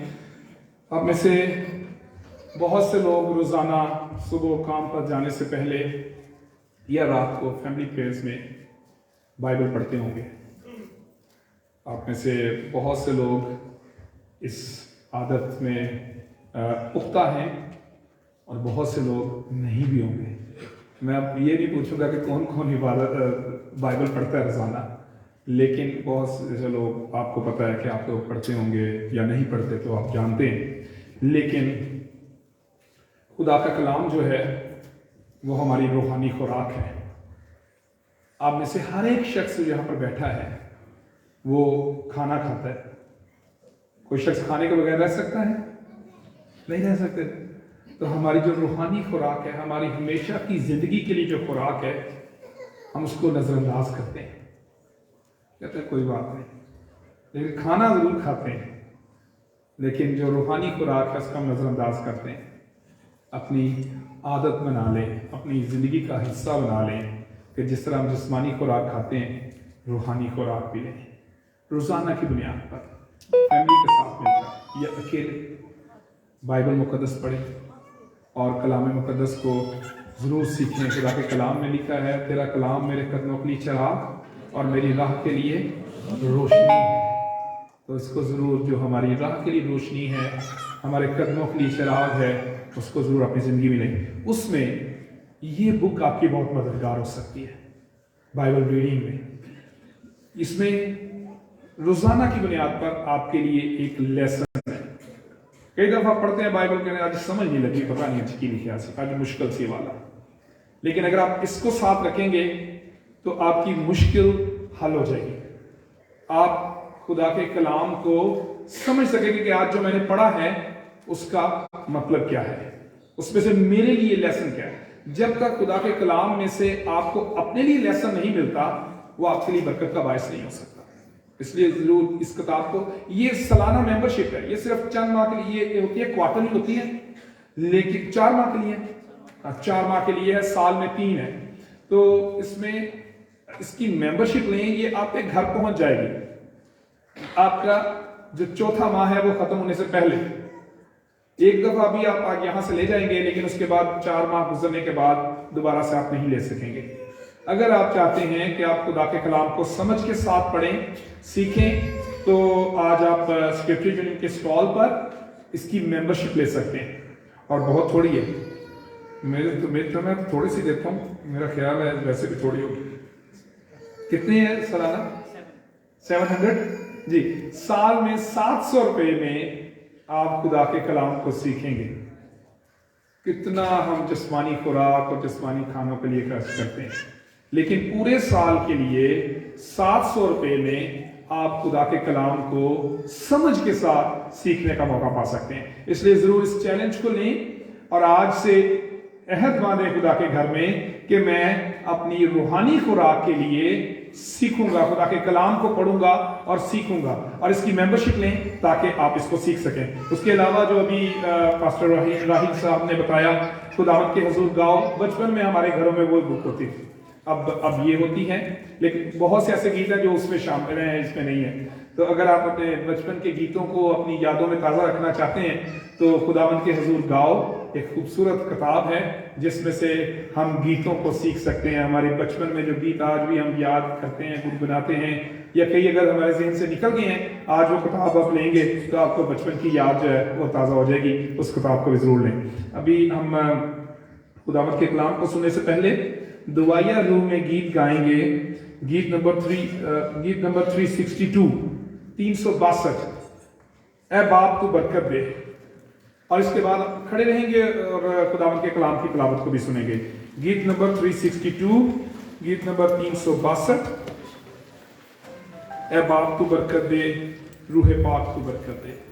آپ میں سے بہت سے لوگ روزانہ صبح کام پر جانے سے پہلے یا رات کو فیملی پریئرز میں بائبل پڑھتے ہوں گے. آپ میں سے بہت سے لوگ اس عادت میں پختہ ہیں اور بہت سے لوگ نہیں بھی ہوں گے. میں اب یہ نہیں پوچھوں گا کہ کون کون بائبل پڑھتا ہے روزانہ, لیکن بہت سے لوگ آپ کو پتہ ہے کہ آپ لوگ پڑھتے ہوں گے یا نہیں پڑھتے تو آپ جانتے ہیں. لیکن خدا کا کلام جو ہے وہ ہماری روحانی خوراک ہے. آپ میں سے ہر ایک شخص جو یہاں پر بیٹھا ہے وہ کھانا کھاتا ہے. کوئی شخص کھانے کے بغیر رہ سکتا ہے؟ نہیں رہ سکتے. تو ہماری جو روحانی خوراک ہے, ہماری ہمیشہ کی زندگی کے لیے جو خوراک ہے, ہم اس کو نظر انداز کرتے ہیں, کہتے ہیں کوئی بات نہیں, لیکن کھانا ضرور کھاتے ہیں, لیکن جو روحانی خوراک ہے اس کا ہم نظر انداز کرتے ہیں. اپنی عادت بنا لیں, اپنی زندگی کا حصہ بنا لیں کہ جس طرح ہم جسمانی خوراک کھاتے ہیں روحانی خوراک بھی لیں. روزانہ کی بنیاد پر فیملی کے ساتھ مل کر یا اکیلے بائبل مقدس پڑھیں اور کلام مقدس کو ضرور سیکھیں. خدا کے کلام میں لکھا ہے تیرا کلام میرے قدموں کے لیے چراغ اور میری راہ کے لیے روشنی ہے. تو اس کو ضرور, جو ہماری راہ کے لیے روشنی ہے, ہمارے قدموں کے لیے چراغ ہے, اس کو ضرور اپنی زندگی میں لیں. اس میں یہ بک آپ کی بہت مددگار ہو سکتی ہے. बाइबल रीडिंग में। इसमें रोजाना की बुनियाद पर आपके लिए एक लेसन है। कई दफा पढ़ते हैं बाइबल के, आज समझ नहीं लगी, पता नहीं अच्छी की लिखा से, आज मुश्किल सी वाला। लेकिन अगर आप इसको साथ रखेंगे तो आपकी मुश्किल हल हो जाएगी। आप खुदा के कलाम को समझ सकेंगे कि आज जो मैंने पढ़ा है उसका मतलब क्या है, उसमें से मेरे लिए लेसन क्या है। जब तक खुदा के कलाम में से आपको अपने लिए लेसन नहीं मिलता, वो आपके लिए बरकत का बायस नहीं हो सकता। इसलिए जरूर इस किताब को, ये सालाना मेंबरशिप है, ये सिर्फ चंद माह के लिए होती है, क्वार्टरली होती है, लेकिन 4 माह के लिए, 4 माह के लिए है, साल में 3 है। तो इसमें इसकी मेंबरशिप लें, ये आपके घर पहुंच जाएगी। आपका जो चौथा माह है वो खत्म होने से पहले एक दफा भी आप यहां से ले जाएंगे, लेकिन उसके बाद 4 माह गुजरने के बाद दोबारा से आप नहीं ले सकेंगे। अगर आप चाहते हैं कि आप खुदा के कलाम को समझ के साथ पढ़ें, सीखें, तो आज आप स्क्रिप्चर यूनियन के स्टॉल पर इसकी मेंबरशिप ले सकते हैं, और बहुत थोड़ी है। मैं थोड़ी सी देता हूँ, मेरा ख्याल है वैसे भी थोड़ी होगी। कितनी है सालाना? 700 जी। साल में 700 रुपए में आप खुदा के कलाम को सीखेंगे। कितना हम जिस्मानी खुराक और जिस्मानी खानों के लिए खर्च करते हैं, लेकिन पूरे साल के लिए 700 रुपए में आप खुदा के कलाम को समझ के साथ सीखने का मौका पा सकते हैं। इसलिए जरूर इस चैलेंज को लें और आज से अहद बांधे खुदा के घर में कि मैं अपनी रूहानी खुराक के लिए सीखूंगा, खुदा के कलाम को पढ़ूंगा और सीखूंगा, और इसकी मेंबरशिप लें ताकि आप इसको सीख सकें। उसके अलावा जो अभी पास्टर राहिल साहब ने बताया, खुदावंद के हुजूर गाओ, बचपन में हमारे घरों में वो बुक होती थी, अब ये होती है, लेकिन बहुत से ऐसे गीत हैं जो उसमें शामिल हैं, इसमें नहीं है। तो अगर आप अपने बचपन के गीतों को अपनी यादों में ताज़ा रखना चाहते हैं तो खुदावंद के हुजूर गाओ एक खूबसूरत किताब है जिसमें से हम गीतों को सीख सकते हैं। हमारे बचपन में जो गीत आज भी हम याद करते हैं, गुनगुनाते हैं, या कई अगर हमारे जहन से निकल गए हैं, आज वो किताब आप लेंगे तो आपको बचपन की याद जो है वो ताज़ा हो जाएगी। उस किताब को भी ज़रूर लें। अभी हम खुदावंद के कलाम को सुनने से पहले दुआया रूह में गीत गाएंगे। गीत नंबर 362 362, ऐ बाप तू बरकत दे। और इसके बाद खड़े रहेंगे और खुदावंद के कलाम की तिलावत को भी सुनेंगे। गीत नंबर 362, गीत नंबर 362, ऐ बाप तू बरकत दे, रूह पाक तू बरकत दे।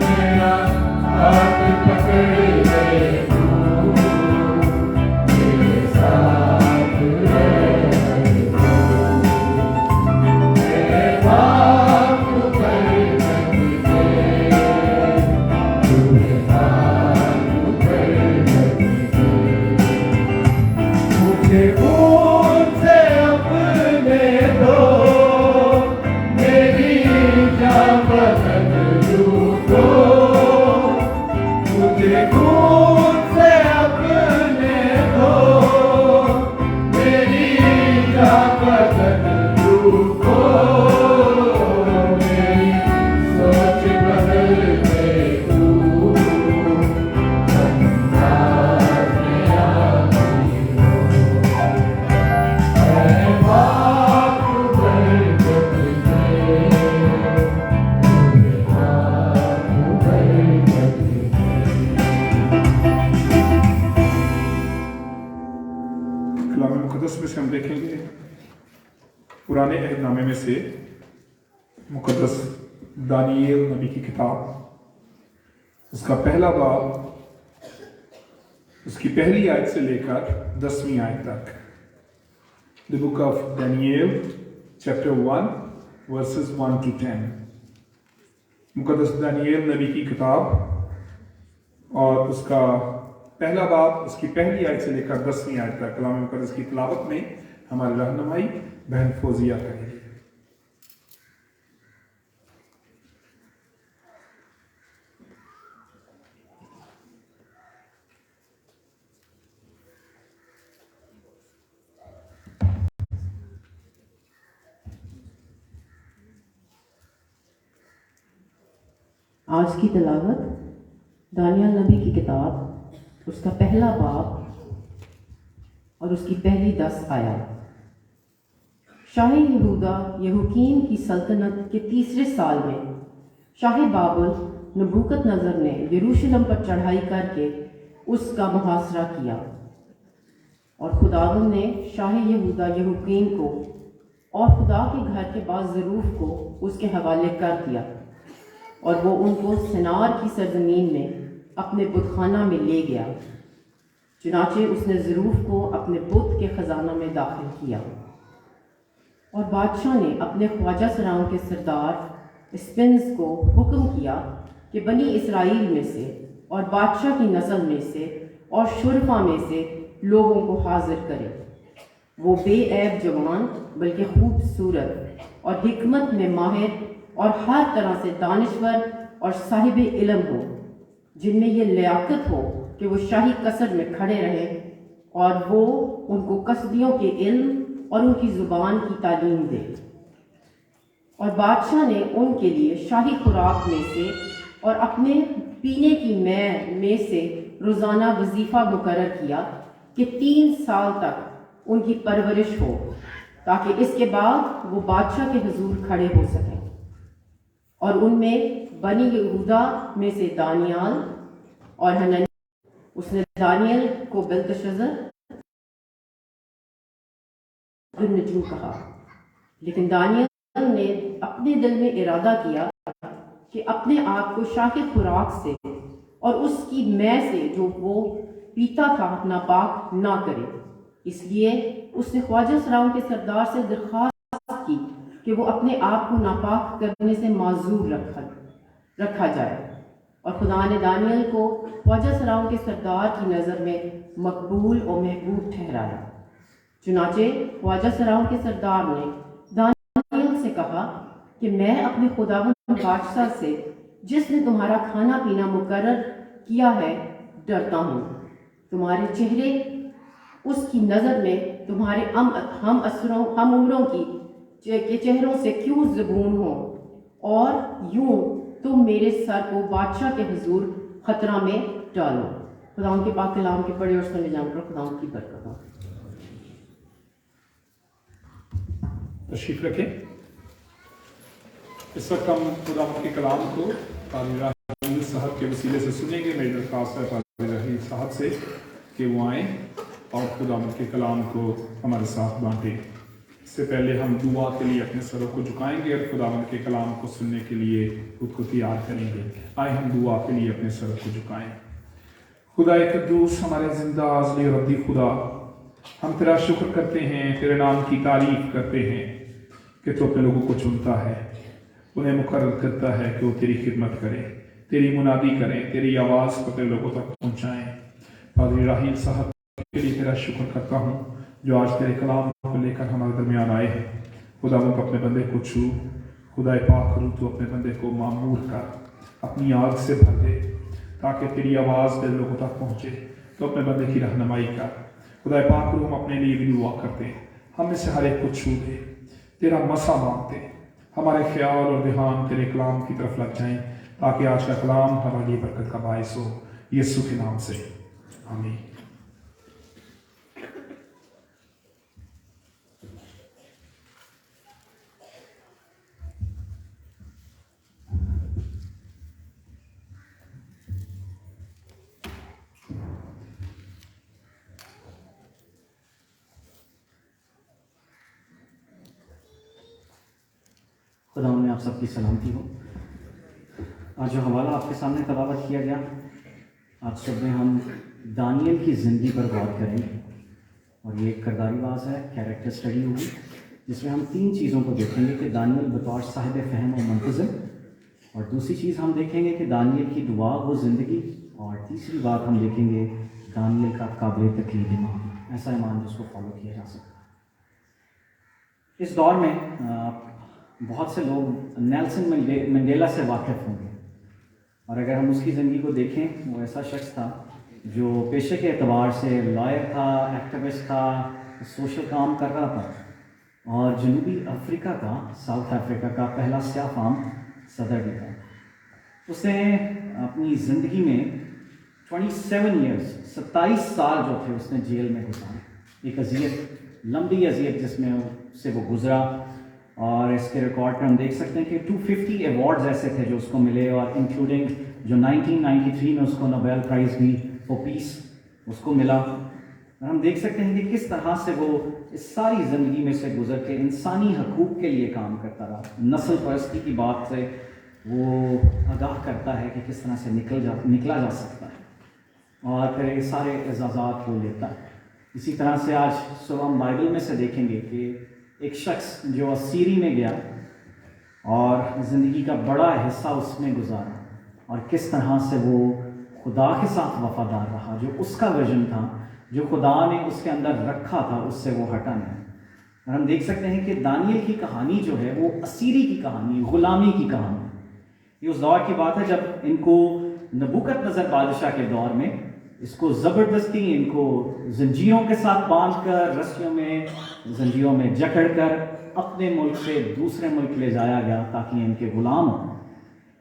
मेरा हाथ पकड़ ले तू, मेरे साथ रह तू, मेरे पाप पर बंदे, मेरे पाप पर बंदे, मुझे मुझसे अपने दो, मेरी जान बदल दो, मुझे खुद से अपने दो, मेरी जान बदल दो, मेरी सोच बदल दे तू, अंदाज मेरा मेरे पाप पर बदले, मेरे पाप पर बदले। कलाम मुक़द्दस में से हम देखेंगे पुराने अहदनामे में से मुक़द्दस दानिएल नबी की किताब, उसका पहला बाब, उसकी पहली आयत से लेकर 10वीं आयत तक। The book of Daniel, chapter 1, verses 1 to 10. मुक़द्दस Daniel नबी की किताब और उसका पहला बाब, उसकी पहली आयत से लेकर 10वीं आयत तक कलाम मुक़द्दस की तिलावत में हमारी रहनुमाई बहन फौजिया करेगी। आज की तिलावत दानियल नबी की किताब, उसका पहला बाब और उसकी पहली 10 आयत। शाह यहूदा यहोकीम की सल्तनत के तीसरे साल में शाह बाबुल नबूकदनेस्सर ने यरूशलेम पर चढ़ाई करके उसका मुहासरा किया, और खुदावंद ने शाह यहूदा यहोकीम को और खुदा के घर के बाज़रूफ को उसके हवाले कर दिया, और वो उनको सिनार की सरजमीन में अपने बुतखाना में ले गया। चुनाचे उसने ज़रूफ को अपने बुत के ख़जाना में दाखिल किया, और बादशाह ने अपने ख्वाजा सराओं के सरदार स्पिन्स को हुक्म किया कि बनी इसराइल में से और बादशाह की नस्ल में से और शुरफा में से लोगों को हाजिर करे। वो बेऐब जवान बल्कि खूबसूरत और हिकमत में माहिर और हर तरह से दानिश्वर और साहिब इल्म हो, जिनमें ये लियाकत हो कि वो शाही कसर में खड़े रहें, और वो उनको कसदियों के इल्म और उनकी ज़ुबान की तालीम दे। और बादशाह ने उनके लिए शाही खुराक में से और अपने पीने की मै में से रोज़ाना वजीफ़ा मुकर्रर किया कि 3 साल तक उनकी परवरिश हो, ताकि इसके बाद वो बादशाह के हुजूर खड़े हो सकें। और उनमें बनी यहूदा में से दानियाल और हनन्याह, उसने दानियल को बेल्तशज़र नजूम कहा, लेकिन दानियल ने अपने दिल में इरादा किया कि अपने आप को शाही खुराक से और उसकी मै से जो वो पीता था नापाक ना करे। इसलिए उसने ख्वाजा सराओं के सरदार से दरख्वास्त की कि वो अपने आप को नापाक करने से माजूर रखा जाए, और खुदा ने दानियल को ख्वाजा सराओं के सरदार की नज़र में मकबूल और महबूब ठहराया। चुनाचे ख्वाजा सराओं के सरदार ने दानियल से कहा कि मैं अपने खुदावंद बादशाह से, जिसने तुम्हारा खाना पीना मुकर्रर किया है, डरता हूँ। तुम्हारे चेहरे उसकी नज़र में तुम्हारे हम उम्रों के चेहरों से क्यों ज़बून हो, और यूं तुम मेरे सर को बादशाह के हुजूर खतरा में डालो। खुदा के पाक कलाम के पढ़े और सुने जान पर खुदा की बरकत हो। तशरीफ रखें। इस वक्त हम खुदा के कलाम को काजी राहील साहब के वसीले से सुनेंगे। मेरी दरख्वास्त है काजी राहील साहब से कि वो आएँ और खुदा के कलाम को हमारे साथ बांटें। इससे पहले हम दुआ के लिए अपने सरों को झुकाएंगे और खुदावंद के कलाम को सुनने के लिए खुद को तैयार करेंगे। आए हम दुआ के लिए अपने सरों को झुकाएं। खुदा कद्दूस, हमारे जिंदा अज़ली और अब्दी खुदा, हम तेरा शुक्र करते हैं, तेरे नाम की तारीफ करते हैं कि तू अपने लोगों को चुनता है, उन्हें मुकर्रर करता है कि वो तेरी खिदमत करें, तेरी मुनादी करें, तेरी आवाज़ को तेरे लोगों तक पहुँचाएँ। पादरी राहील साहब के लिए तेरा शुक्र करता हूँ जो आज तेरे कलाम को लेकर हमारे दरमियान आए हैं। खुदा उनको अपने बंदे को छू, खुदा पाक करूँ तू अपने बंदे को मामूर कर, अपनी आग से भर दे ताकि तेरी आवाज़ तेरे लोगों तक पहुँचे। तो अपने बंदे की रहनुमाई कर। खुदा पाक करूँ हम अपने लिए भी दुआ करते हैं, हम में से हर एक को छू दे, तेरा मसा मांगते, हमारे ख्याल और ध्यान तेरे कलाम की तरफ लग जाएं ताकि आज का कलाम हमारे लिए बरकत का बायस हो। यीशु के नाम से आमीन। खुदा में आप सबकी सलामती हो। आज जो हवाला आपके सामने तलावत किया गया, आज सुबह हम दानियल की ज़िंदगी पर बात करेंगे और ये एक किरदारी बाज है, कैरेक्टर स्टडी होगी जिसमें हम 3 चीज़ों को देखेंगे कि दानियल बतौर साहिब फ़हम और मुंतज़िम, और दूसरी चीज़ हम देखेंगे कि दानियल की दुआ वो ज़िंदगी, और तीसरी बात हम देखेंगे दानियल का काबिल तकलीद ईमान, ऐसा ईमान जिसको फॉलो किया जा सकता है। इस दौर में बहुत से लोग नेल्सन मंडेला से वाकिफ़ होंगे, और अगर हम उसकी ज़िंदगी को देखें, वो ऐसा शख्स था जो पेशे के एतबार से लॉयर था, एक्टिविस्ट था, सोशल काम कर रहा था, और जनूबी अफ्रीका का, साउथ अफ्रीका का पहला स्याह फाम सदर भी था। उसने अपनी ज़िंदगी में 27 ईयर्स 27 साल जो थे उसने जेल में गुजारे। एक अजियत, लंबी अजियत जिसमें से वो गुजरा, और इसके रिकॉर्ड पर हम देख सकते हैं कि 250 अवार्ड्स ऐसे थे जो उसको मिले, और इंक्लूडिंग जो 1993 में उसको नोबेल प्राइज़ भी फॉर पीस उसको मिला। और हम देख सकते हैं कि किस तरह से वो इस सारी ज़िंदगी में से गुजर के इंसानी हकूक़ के लिए काम करता रहा। नस्ल परस्ती की बात से वो आगाह करता है कि किस तरह से निकला जा सकता है, और फिर ये सारे एजाज़ात वो लेता है। इसी तरह से आज सुबह हम बाइबल में से देखेंगे कि एक शख्स जो असीरी में गया और ज़िंदगी का बड़ा हिस्सा उसमें गुजारा, और किस तरह से वो खुदा के साथ वफादार रहा, जो उसका विजन था, जो खुदा ने उसके अंदर रखा था, उससे वो हटा नहीं। और हम देख सकते हैं कि दानियल की कहानी जो है वो असीरी की कहानी, ग़ुलामी की कहानी। ये उस दौर की बात है जब इनको नबूकदनेस्सर बादशाह के दौर में इसको ज़बरदस्ती इनको जंजीरों के साथ बांध कर, रस्सियों में, जंजीरों में जकड़ कर अपने मुल्क से दूसरे मुल्क ले जाया गया ताकि इनके ग़ुलाम हों।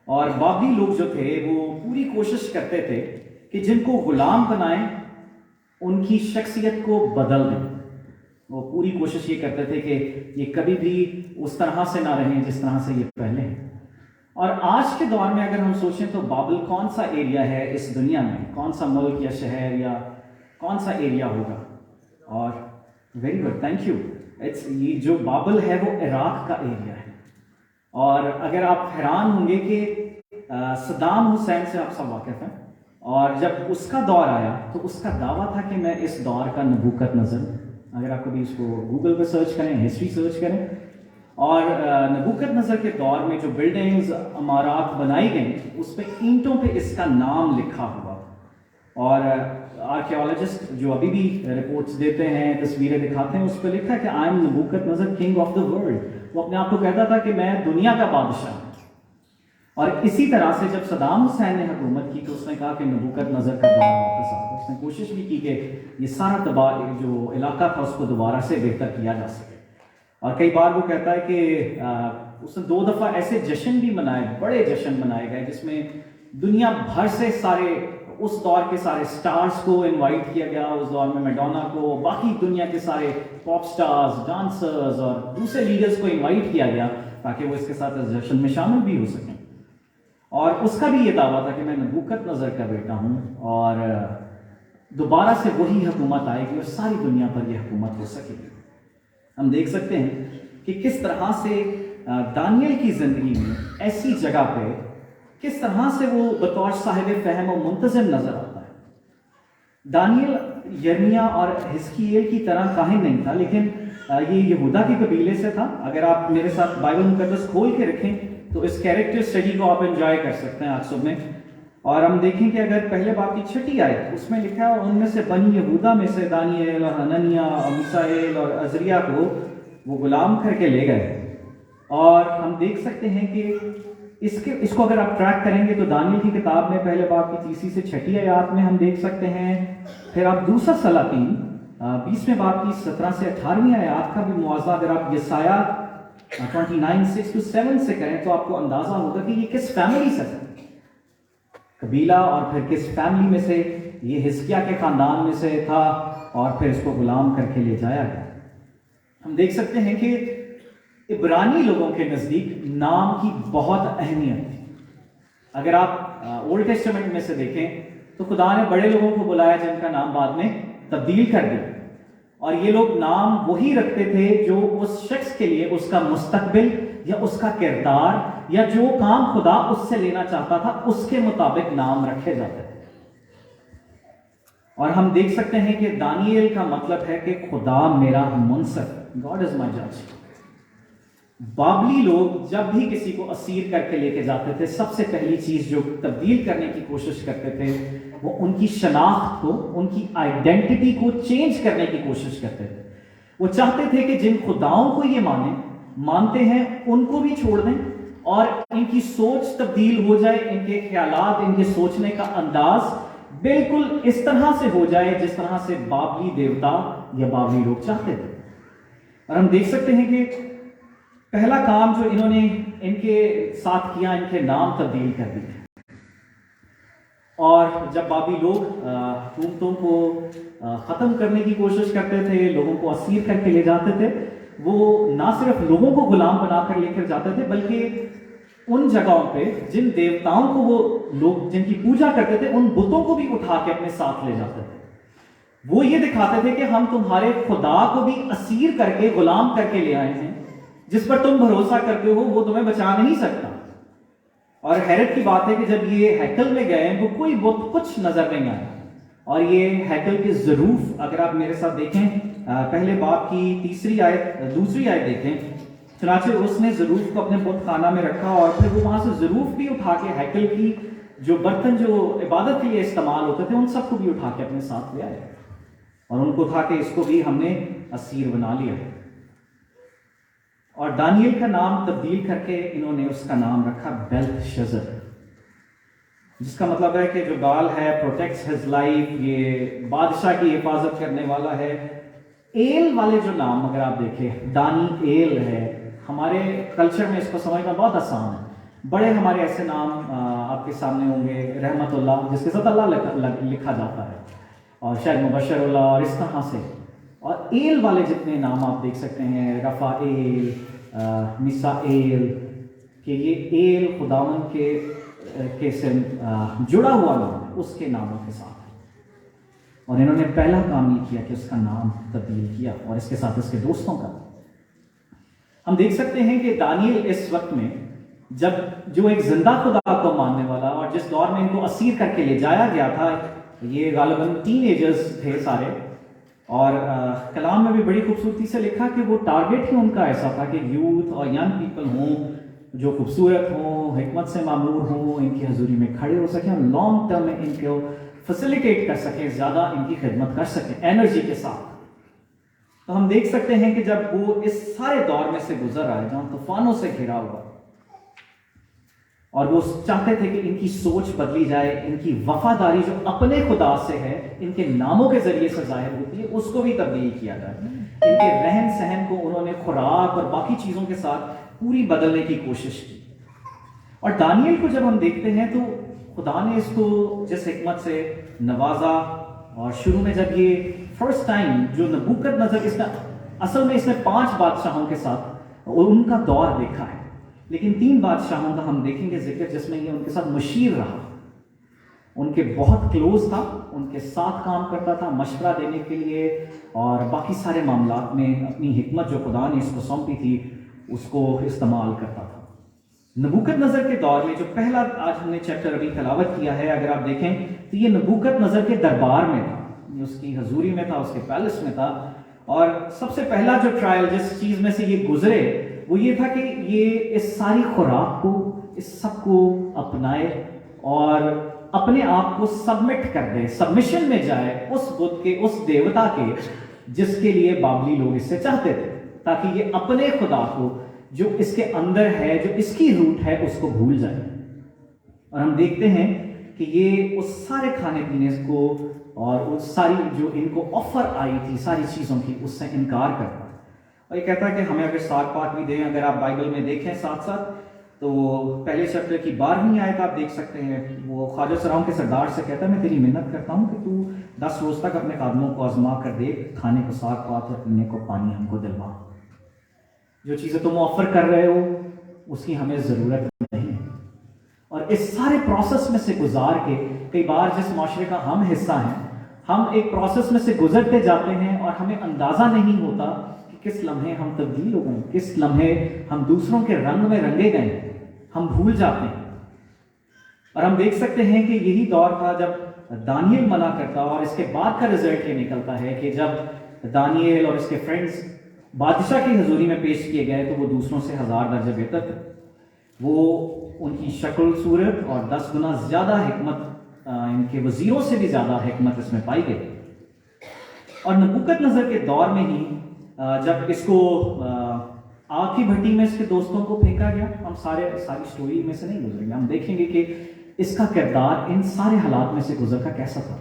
और बाबली लोग जो थे वो पूरी कोशिश करते थे कि जिनको ग़ुलाम बनाएं उनकी शख्सियत को बदल दें। वो पूरी कोशिश ये करते थे कि ये कभी भी उस तरह से ना रहें जिस तरह से ये पहले हैं। और आज के दौर में अगर हम सोचें तो बाबल कौन सा एरिया है इस दुनिया में, कौन सा मुल्क या शहर या कौन सा एरिया होगा? और वेरी गुड, थैंक यू। ये जो बाबल है वो इराक का एरिया है। और अगर आप हैरान होंगे कि सद्दाम हुसैन से आप सब वाकिफ़ हैं, और जब उसका दौर आया तो उसका दावा था कि मैं इस दौर का नबूकदनेस्सर, अगर आप कभी इसको गूगल पर सर्च करें, हिस्ट्री सर्च करें, और नबूकदनेस्सर के दौर में जो बिल्डिंग्स, इमारत बनाई गई उस पर ईंटों पे इसका नाम लिखा हुआ। और आर्कियोलॉजिस्ट जो अभी भी रिपोर्ट्स देते हैं, तस्वीरें दिखाते हैं, उस पर लिखा है कि I am Nebuchadnezzar king of the world. वो अपने आप को कहता था कि मैं दुनिया का बादशाह हूँ। और इसी तरह से जब सद्दाम हुसैन ने हुकूमत की तो उसने कहा कि नबूकदनेस्सर का दौर वापस आ गया। उसने कोशिश भी की कि ये सारा तबाह जो इलाका था उसको दोबारा से बेहतर किया जा सके। और कई बार वो कहता है कि उसने 2 दफ़ा ऐसे जश्न भी मनाए, बड़े जश्न मनाए गए जिसमें दुनिया भर से सारे उस दौर के सारे स्टार्स को इनवाइट किया गया। उस दौर में मैडोना को, बाकी दुनिया के सारे पॉप स्टार्स, डांसर्स और दूसरे लीडर्स को इनवाइट किया गया ताकि वो इसके साथ इस जश्न में शामिल भी हो सकें। और उसका भी ये दावा था कि मैं नबूकदनेस्सर का बेटा हूँ और दोबारा से वही हुकूमत आएगी और सारी दुनिया पर यह हुकूमत हो सकेगी। ہم دیکھ سکتے ہیں کہ کس طرح سے دانیل کی زندگی میں ایسی جگہ پہ کس طرح سے وہ بطور صاحب فہم و منتظم نظر آتا ہے۔ دانیل یرمیا اور حزقیل کی طرح کاہن نہیں تھا، لیکن یہ یہودا کے قبیلے سے تھا۔ اگر آپ میرے ساتھ بائبل مقدس کھول کے رکھیں تو اس کیریکٹر اسٹڈی کو آپ انجوائے کر سکتے ہیں آج صبح میں۔ اور ہم دیکھیں کہ اگر پہلے باب کی 6 آیت اس میں لکھا ہے، ان میں سے بنی یہودا میں سے دانیل اور حنانیہ اور میشائیل اور عزریہ کو وہ غلام کر کے لے گئے۔ اور ہم دیکھ سکتے ہیں کہ اس کو اگر آپ ٹریک کریں گے تو دانیل کی کتاب میں پہلے باب کی 3 سے 6 آیات میں ہم دیکھ سکتے ہیں۔ پھر آپ دوسرا سلاطین 20ویں باب کی 17 سے 18 آیات کا بھی موازنہ اگر آپ یسایہ 29:6-7 سے کریں تو آپ کو اندازہ ہوگا کہ یہ کس فیملی سے تھا، قبیلہ، اور پھر کس فیملی میں سے یہ حزقیہ کے خاندان میں سے تھا، اور پھر اس کو غلام کر کے لے جایا گیا۔ ہم دیکھ سکتے ہیں کہ عبرانی لوگوں کے نزدیک نام کی بہت اہمیت تھی۔ اگر آپ اولڈ ٹیسٹمنٹ میں سے دیکھیں تو خدا نے بڑے لوگوں کو بلایا جن کا نام بعد میں تبدیل کر دیا، اور یہ لوگ نام وہی رکھتے تھے جو اس شخص کے لیے اس کا مستقبل یا اس کا کردار یا جو کام خدا اس سے لینا چاہتا تھا اس کے مطابق نام رکھے جاتے تھے۔ اور ہم دیکھ سکتے ہیں کہ دانیل کا مطلب ہے کہ خدا میرا منصف، گاڈ از مائی جج۔ بابلی لوگ جب بھی کسی کو اسیر کر کے لے کے جاتے تھے، سب سے پہلی چیز جو تبدیل کرنے کی کوشش کرتے تھے وہ ان کی شناخت کو، ان کی آئیڈینٹی کو چینج کرنے کی کوشش کرتے تھے۔ وہ چاہتے تھے کہ جن خداؤں کو یہ مانتے ہیں ان کو بھی چھوڑ دیں، اور ان کی سوچ تبدیل ہو جائے، ان کے خیالات، ان کے سوچنے کا انداز بالکل اس طرح سے ہو جائے جس طرح سے بابلی دیوتا یا بابلی لوگ چاہتے تھے۔ اور ہم دیکھ سکتے ہیں کہ پہلا کام جو انہوں نے ان کے ساتھ کیا، ان کے نام تبدیل کر دیے۔ اور جب بابلی لوگ حکومتوں کو ختم کرنے کی کوشش کرتے تھے، لوگوں کو اسیر کر کے لے جاتے تھے، وہ نہ صرف لوگوں کو غلام بنا کر لے کر جاتے تھے بلکہ ان جگہوں پہ جن دیوتاؤں کو وہ لوگ جن کی پوجا کرتے تھے ان بتوں کو بھی اٹھا کے اپنے ساتھ لے جاتے تھے۔ وہ یہ دکھاتے تھے کہ ہم تمہارے خدا کو بھی اسیر کر کے غلام کر کے لے آئے ہیں، جس پر تم بھروسہ کرتے ہو وہ تمہیں بچا نہیں سکتا۔ اور حیرت کی بات ہے کہ جب یہ ہیکل میں گئے تو کوئی بت کچھ نظر نہیں آیا، اور یہ ہیکل کے ظروف اگر آپ میرے ساتھ دیکھیں پہلے باب کی 2 آیت دیکھیں، چنانچہ اس نے ظروف کو اپنے بت خانہ میں رکھا، اور پھر وہ وہاں سے ظروف بھی اٹھا کے ہیکل کی جو برتن جو عبادت کے لیے استعمال ہوتے تھے ان سب کو بھی اٹھا کے اپنے ساتھ لے آئے، اور ان کو اٹھا کے اس کو بھی ہم نے اسیر بنا لیا۔ اور دانیل کا نام تبدیل کر کے انہوں نے اس کا نام رکھا بیلتشزر، جس کا مطلب ہے کہ جو گال ہے پروٹیکٹس ہز لائف، یہ بادشاہ کی حفاظت کرنے والا ہے۔ ایل والے جو نام اگر آپ دیکھیں، دانی ایل ہے، ہمارے کلچر میں اس کو سمجھنا بہت آسان ہے۔ بڑے ہمارے ایسے نام آپ کے سامنے ہوں گے، رحمت اللہ جس کے ساتھ اللہ لکھا جاتا ہے، اور شاید مبشر اللہ، اور اس طرح سے۔ اور ایل والے جتنے نام آپ دیکھ سکتے ہیں، رفائیل، میسائیل، کہ یہ ایل خداون کے سے جڑا ہوا نام ہے، اس کے ناموں کے ساتھ۔ اور انہوں نے پہلا کام یہ کیا کہ اس کا نام تبدیل کیا، اور اس کے ساتھ اس کے دوستوں کا۔ ہم دیکھ سکتے ہیں کہ دانیل اس وقت میں جب جو ایک زندہ خدا کو ماننے والا، اور جس دور میں ان کو اسیر کر کے لے جایا گیا تھا، یہ غالباً ٹین ایجرز تھے سارے، اور کلام میں بھی بڑی خوبصورتی سے لکھا کہ وہ ٹارگٹ ہی ان کا ایسا تھا کہ یوتھ اور ینگ پیپل ہوں جو خوبصورت ہوں، حکمت سے معمور ہوں، ان کی حضوری میں کھڑے ہو سکیں، اور لانگ ٹرم میں ان کو فیسیلیٹیٹ کر سکیں، زیادہ ان کی خدمت کر سکیں انرجی کے ساتھ۔ تو ہم دیکھ سکتے ہیں کہ جب وہ اس سارے دور میں سے گزر آئے جہاں طوفانوں سے گھرا ہوا، اور وہ چاہتے تھے کہ ان کی سوچ بدلی جائے، ان کی وفاداری جو اپنے خدا سے ہے، ان کے ناموں کے ذریعے سے ظاہر ہوتی ہے، اس کو بھی تبدیل کیا جائے۔ ان کے رہن سہن کو انہوں نے خوراک اور باقی چیزوں کے ساتھ پوری بدلنے کی کوشش کی۔ اور دانیل کو جب ہم دیکھتے ہیں تو خدا نے اس کو جس حکمت سے نوازا، اور شروع میں جب یہ فرسٹ ٹائم جو نبوکت نظر اصل میں اس نے 5 بادشاہوں کے ساتھ ان کا دور دیکھا ہے، لیکن 3 بادشاہوں کا ہم دیکھیں گے ذکر جس میں یہ ان کے ساتھ مشیر رہا۔ ان کے بہت کلوز تھا، ان کے ساتھ کام کرتا تھا مشورہ دینے کے لیے، اور باقی سارے معاملات میں اپنی حکمت جو خدا نے اس کو سونپی تھی اس کو استعمال کرتا تھا۔ نبوکدنضر کے دور میں جو پہلا آج ہم نے چیپٹر ابھی تلاوت کیا ہے، اگر آپ دیکھیں تو یہ نبوکدنضر کے دربار میں تھا، یہ اس کی حضوری میں تھا، اس کے پیلس میں تھا، اور سب سے پہلا جو ٹرائل جس چیز میں سے یہ گزرے وہ یہ تھا کہ یہ اس ساری خوراک کو، اس سب کو اپنائے اور اپنے آپ کو سبمٹ کر دے، سبمیشن میں جائے اس بدھ کے، اس دیوتا کے جس کے لیے بابلی لوگ اس سے چاہتے تھے، تاکہ یہ اپنے خدا کو جو اس کے اندر ہے، جو اس کی روٹ ہے، اس کو بھول جائے۔ اور ہم دیکھتے ہیں کہ یہ اس سارے کھانے پینے کو اور اس ساری جو ان کو آفر آئی تھی ساری چیزوں کی، اس سے انکار کرتا ہے، اور یہ کہتا ہے کہ ہمیں اگر ساگ پات بھی دیں۔ اگر آپ بائبل میں دیکھیں ساتھ ساتھ تو وہ پہلے چیپٹر کی 12ویں آیت آپ دیکھ سکتے ہیں، وہ خواجہ سراؤں کے سردار سے کہتا ہے میں تیری منت کرتا ہوں کہ تو 10 روز تک اپنے قدموں کو آزما کر دیکھ، کھانے کو ساگ پات اور پینے کو پانی ہم کو دلوا۔ جو چیزیں تم آفر کر رہے ہو اس کی ہمیں ضرورت نہیں ہے۔ اور اس سارے پروسیس میں سے گزار کے، کئی بار جس معاشرے کا ہم حصہ ہیں، ہم ایک پروسیس میں سے گزرتے جاتے ہیں اور ہمیں اندازہ نہیں ہوتا کہ کس لمحے ہم تبدیل ہو گئے، کس لمحے ہم دوسروں کے رنگ میں رنگے گئے، ہم بھول جاتے ہیں۔ اور ہم دیکھ سکتے ہیں کہ یہی دور تھا جب دانیل منع کرتا، اور اس کے بعد کا رزلٹ یہ نکلتا ہے کہ جب دانیل اور اس کے فرینڈز بادشاہ کی حضوری میں پیش کیے گئے تو وہ دوسروں سے 1000 درجے بہتر تھے۔ وہ ان کی شکل صورت اور 10 گنا زیادہ حکمت، ان کے وزیروں سے بھی زیادہ حکمت اس میں پائی گئی۔ اور نبوکدنضر کے دور میں ہی جب اس کو آگ کی بھٹی میں اس کے دوستوں کو پھینکا گیا، ہم ساری سٹوری میں سے نہیں گزریں گے، ہم دیکھیں گے کہ اس کا کردار ان سارے حالات میں سے گزر کا کیسا تھا۔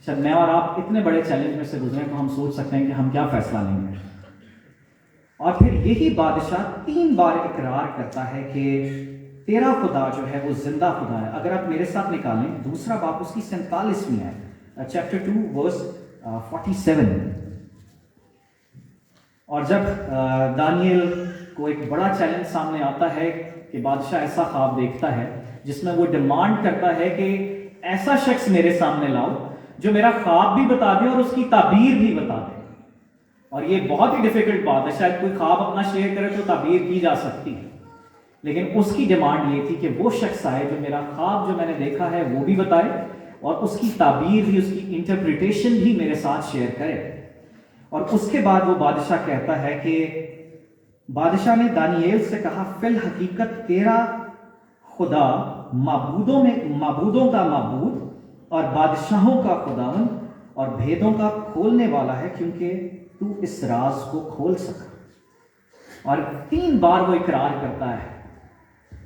شاید میں اور آپ اتنے بڑے چیلنج میں سے گزریں تو ہم سوچ سکتے ہیں کہ ہم کیا فیصلہ لیں گے۔ اور پھر یہی بادشاہ 3 بار اقرار کرتا ہے کہ تیرا خدا جو ہے وہ زندہ خدا ہے۔ اگر آپ میرے ساتھ نکالیں دوسرا باب اس کی 47ویں ہے، چیپٹر 2 ورس 47۔ اور جب دانیل کو ایک بڑا چیلنج سامنے آتا ہے کہ بادشاہ ایسا خواب دیکھتا ہے جس میں وہ ڈیمانڈ کرتا ہے کہ ایسا شخص میرے سامنے لاؤ جو میرا خواب بھی بتا دے اور اس کی تعبیر بھی بتا دے۔ اور یہ بہت ہی ڈیفیکلٹ بات ہے، شاید کوئی خواب اپنا شیئر کرے تو تعبیر کی جا سکتی ہے، لیکن اس کی ڈیمانڈ یہ تھی کہ وہ شخص آئے جو میرا خواب جو میں نے دیکھا ہے وہ بھی بتائے اور اس کی تعبیر بھی، اس کی انٹرپریٹیشن بھی میرے ساتھ شیئر کرے۔ اور اس کے بعد وہ بادشاہ کہتا ہے کہ بادشاہ نے دانییل سے کہا فی الحقیقت تیرا خدا معبودوں کا معبود اور بادشاہوں کا خداوند اور بھیدوں کا کھولنے والا ہے، کیونکہ تو اس راز کو کھول سکا۔ اور 3 بار وہ اقرار کرتا ہے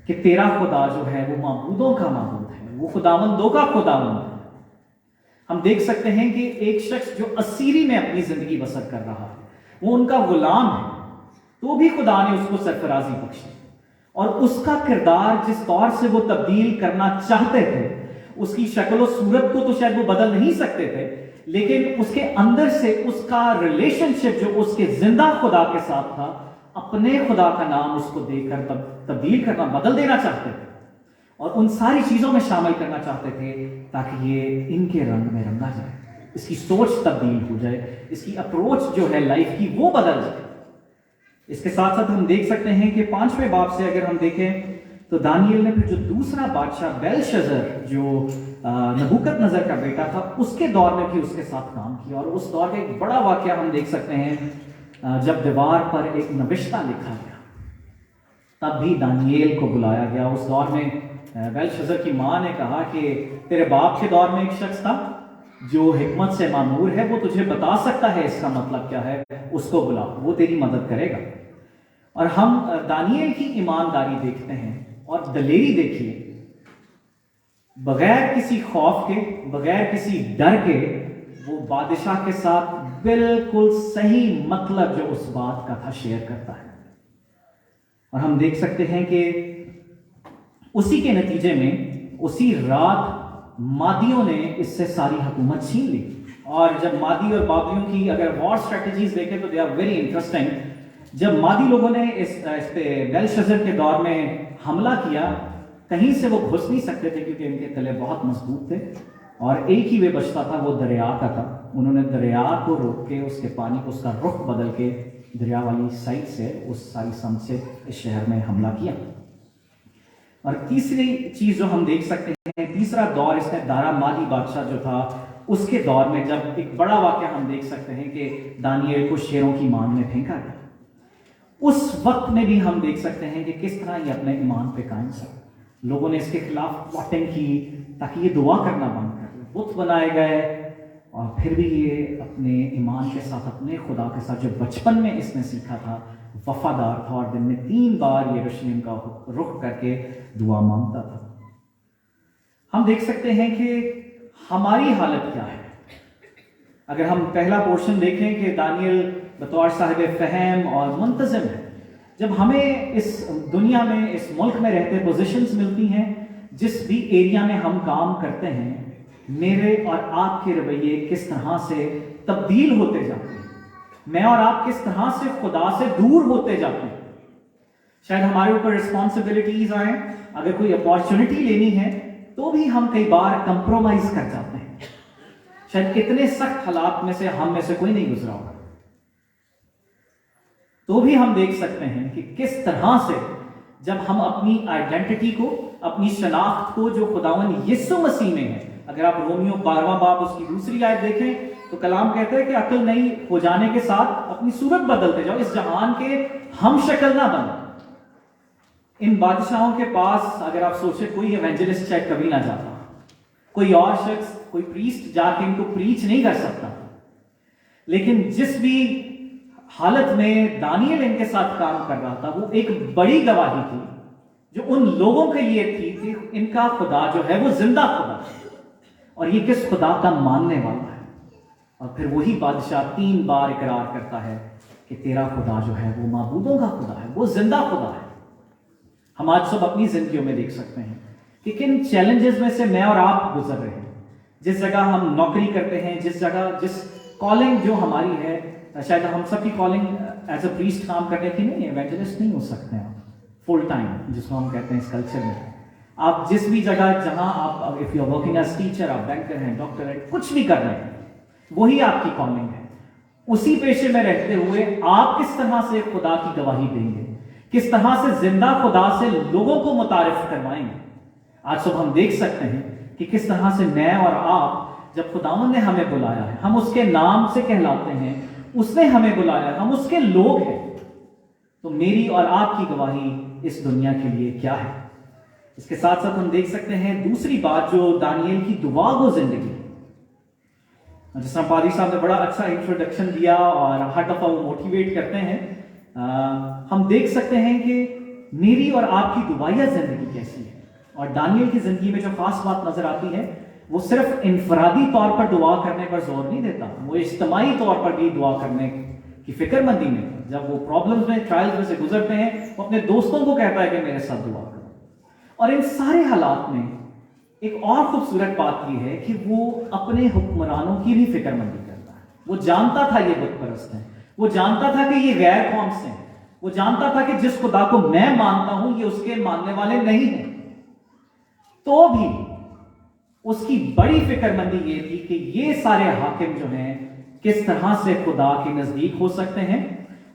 کہ تیرا خدا جو ہے وہ معبودوں کا معبود ہے، وہ خداوندوں کا خداوند ہے۔ ہم دیکھ سکتے ہیں کہ ایک شخص جو اسیری میں اپنی زندگی بسر کر رہا ہے، وہ ان کا غلام ہے، تو بھی خدا نے اس کو سرفرازی بخشی، اور اس کا کردار جس طور سے وہ تبدیل کرنا چاہتے تھے، اس کی شکل و صورت کو تو شاید وہ بدل نہیں سکتے تھے، لیکن اس کے اندر سے اس کا ریلیشن شپ جو اس کے زندہ خدا کے ساتھ تھا، اپنے خدا کا نام اس کو دے کر تبدیل کرنا، بدل دینا چاہتے تھے، اور ان ساری چیزوں میں شامل کرنا چاہتے تھے تاکہ یہ ان کے رنگ میں رنگا جائے، اس کی سوچ تبدیل ہو جائے، اس کی اپروچ جو ہے لائف کی وہ بدل جائے۔ اس کے ساتھ ساتھ ہم دیکھ سکتے ہیں کہ 5ویں باب سے اگر ہم دیکھیں تو دانیل نے پھر جو دوسرا بادشاہ بیلشزر جو نبوکدنضر کا بیٹا تھا، اس کے دور میں بھی اس کے ساتھ کام کیا، اور اس دور کا ایک بڑا واقعہ ہم دیکھ سکتے ہیں جب دیوار پر ایک نوشتہ لکھا گیا، تب بھی دانیل کو بلایا گیا۔ اس دور میں بیلشزر کی ماں نے کہا کہ تیرے باپ کے دور میں ایک شخص تھا جو حکمت سے معمور ہے، وہ تجھے بتا سکتا ہے اس کا مطلب کیا ہے، اس کو بلا، وہ تیری مدد کرے گا۔ اور ہم دانیل کی ایمانداری دیکھتے ہیں اور دلیری دیکھیے، بغیر کسی خوف کے، بغیر کسی ڈر کے، وہ بادشاہ کے ساتھ بالکل صحیح مطلب جو اس بات کا تھا شیئر کرتا ہے۔ اور ہم دیکھ سکتے ہیں کہ اسی کے نتیجے میں اسی رات مادیوں نے اس سے ساری حکومت چھین لی۔ اور جب مادی اور بابلیوں کی اگر وار اسٹریٹجیز دیکھیں تو دے آر ویری انٹرسٹنگ۔ جب مادی لوگوں نے اس پہ بیلشزر کے دور میں حملہ کیا कहीं से वो घुस नहीं सकते थे क्योंकि इनके तले बहुत मजबूत थे, और एक ही वे बचता था, वो दरिया का था। उन्होंने दरिया को रोक के उसके पानी को, उसका रुख बदल के दरिया वाली साइड से उस सारी सम से इस शहर में हमला किया। और तीसरी चीज जो हम देख सकते हैं, तीसरा दौर इसमें दारा मादी बादशाह जो था उसके दौर में, जब एक बड़ा वाक़या हम देख सकते हैं कि दानियल को शेरों की मान में फेंका गया। उस वक्त में भी हम देख सकते हैं कि किस तरह ये अपने ईमान पे कायम था। लोगों ने इसके खिलाफ प्लॉटिंग की ताकि ये दुआ करना बंद कर दे, बुत बनाए गए, और फिर भी ये अपने ईमान के साथ, अपने खुदा के साथ जो बचपन में इसने सीखा था, वफादार था, और दिन में 3 बार यरूशलेम का रुख करके दुआ मांगता था। हम देख सकते हैं कि हमारी हालत क्या है। अगर हम पहला पोर्शन देखें कि दानियल बतौर साहिब फहम और मुंतज़िम है, जब हमें इस दुनिया में, इस मुल्क में रहते पोजीशंस मिलती हैं, जिस भी एरिया में हम काम करते हैं, मेरे और आपके रवैये किस तरह से तब्दील होते जाते हैं, मैं और आप किस तरह से खुदा से दूर होते जाते हैं। शायद हमारे ऊपर रिस्पॉन्सिबिलिटीज आए, अगर कोई अपॉर्चुनिटी लेनी है तो भी हम कई बार कंप्रोमाइज कर जाते हैं। शायद इतने सख्त हालात में से हम में से कोई नहीं गुजरा होगा, तो भी हम देख सकते हैं कि किस तरह से जब हम अपनी आइडेंटिटी को, अपनी शनाख्त को जो खुदावन यीशु मसीह में है, अगर आप रोमियो 12वां बाब उसकी दूसरी आयत देखें तो कलाम कहता है कि अक्ल नहीं हो जाने के साथ अपनी सूरत बदलते जाओ, इस जहान के हम शक्ल ना बनो। इन बादशाहों के पास अगर आप सोचे, कोई एवेंजलिस्ट शायद कभी ना जाता, कोई और शख्स, कोई प्रीस्ट जाके इनको प्रीच नहीं कर सकता, लेकिन जिस भी हालत में दानियल इनके साथ काम कर रहा था, वो एक बड़ी गवाही थी जो उन लोगों के लिए थी कि इनका खुदा जो है वो जिंदा खुदा है, और ये किस खुदा का मानने वाला है। और फिर वही बादशाह 3 बार इकरार करता है कि तेरा खुदा जो है वो माबूदों का खुदा है, वो जिंदा खुदा है। हम आज सब अपनी जिंदगियों में देख सकते हैं कि किन चैलेंजेस में से मैं और आप गुजर रहे हैं। जिस जगह हम नौकरी करते हैं, जिस जगह, जिस कॉलिंग जो हमारी है, शायद हम सबकी कॉलिंग एज अ प्रीस्ट काम करने की नहीं है, इवेंजलिस्ट नहीं हो सकते हैं आप फुल टाइम, जिसको हम कहते हैं इस कल्चर में। आप जिस भी जगह, जहां आप, if you are working as teacher, आप बैंकर हैं, डॉक्टर हैं, कुछ भी कर रहे हैं, वही आपकी कॉलिंग है। उसी पेशे में रहते हुए आप किस तरह से खुदा की गवाही देंगे, किस तरह से जिंदा खुदा से लोगों को मुतारिफ करवाएंगे। आज सब हम देख सकते हैं कि किस तरह से मैं और आप, जब खुदावन ने हमें बुलाया है, हम उसके नाम से कहलाते हैं, उसने हमें बुलाया, हम उसके लोग हैं, तो मेरी और आपकी गवाही इस दुनिया के लिए क्या है। इसके साथ साथ हम देख सकते हैं दूसरी बात जो दानियल की दुआ गो जिंदगी, जिस तरह पादी साहब ने बड़ा अच्छा इंट्रोडक्शन दिया और हर दफा वो मोटिवेट करते हैं। हम देख सकते हैं कि मेरी और आपकी दुआया जिंदगी कैसी है। और दानियल की जिंदगी में जो खास बात नजर आती है, वो सिर्फ इनफरादी तौर पर दुआ करने पर जोर नहीं देता, वो इज्तिमाई तौर पर भी दुआ करने की फिक्रमंदी में, जब वो प्रॉब्लम्स में, ट्रायल्स में से गुजरते हैं, वो अपने दोस्तों को कहता है कि मेरे साथ दुआ करो। और इन सारे हालात में एक और खूबसूरत बात यह है कि वो अपने हुक्मरानों की भी फिक्रमंदी करता है। वो जानता था ये बुत परस्त हैं, वो जानता था कि ये गैर कौम से हैं, वो जानता था कि जिस खुदा को मैं मानता हूं ये उसके मानने वाले नहीं हैं, तो भी उसकी बड़ी फिक्रमंदी ये थी कि ये सारे हाकिम जो हैं किस तरह से खुदा के नजदीक हो सकते हैं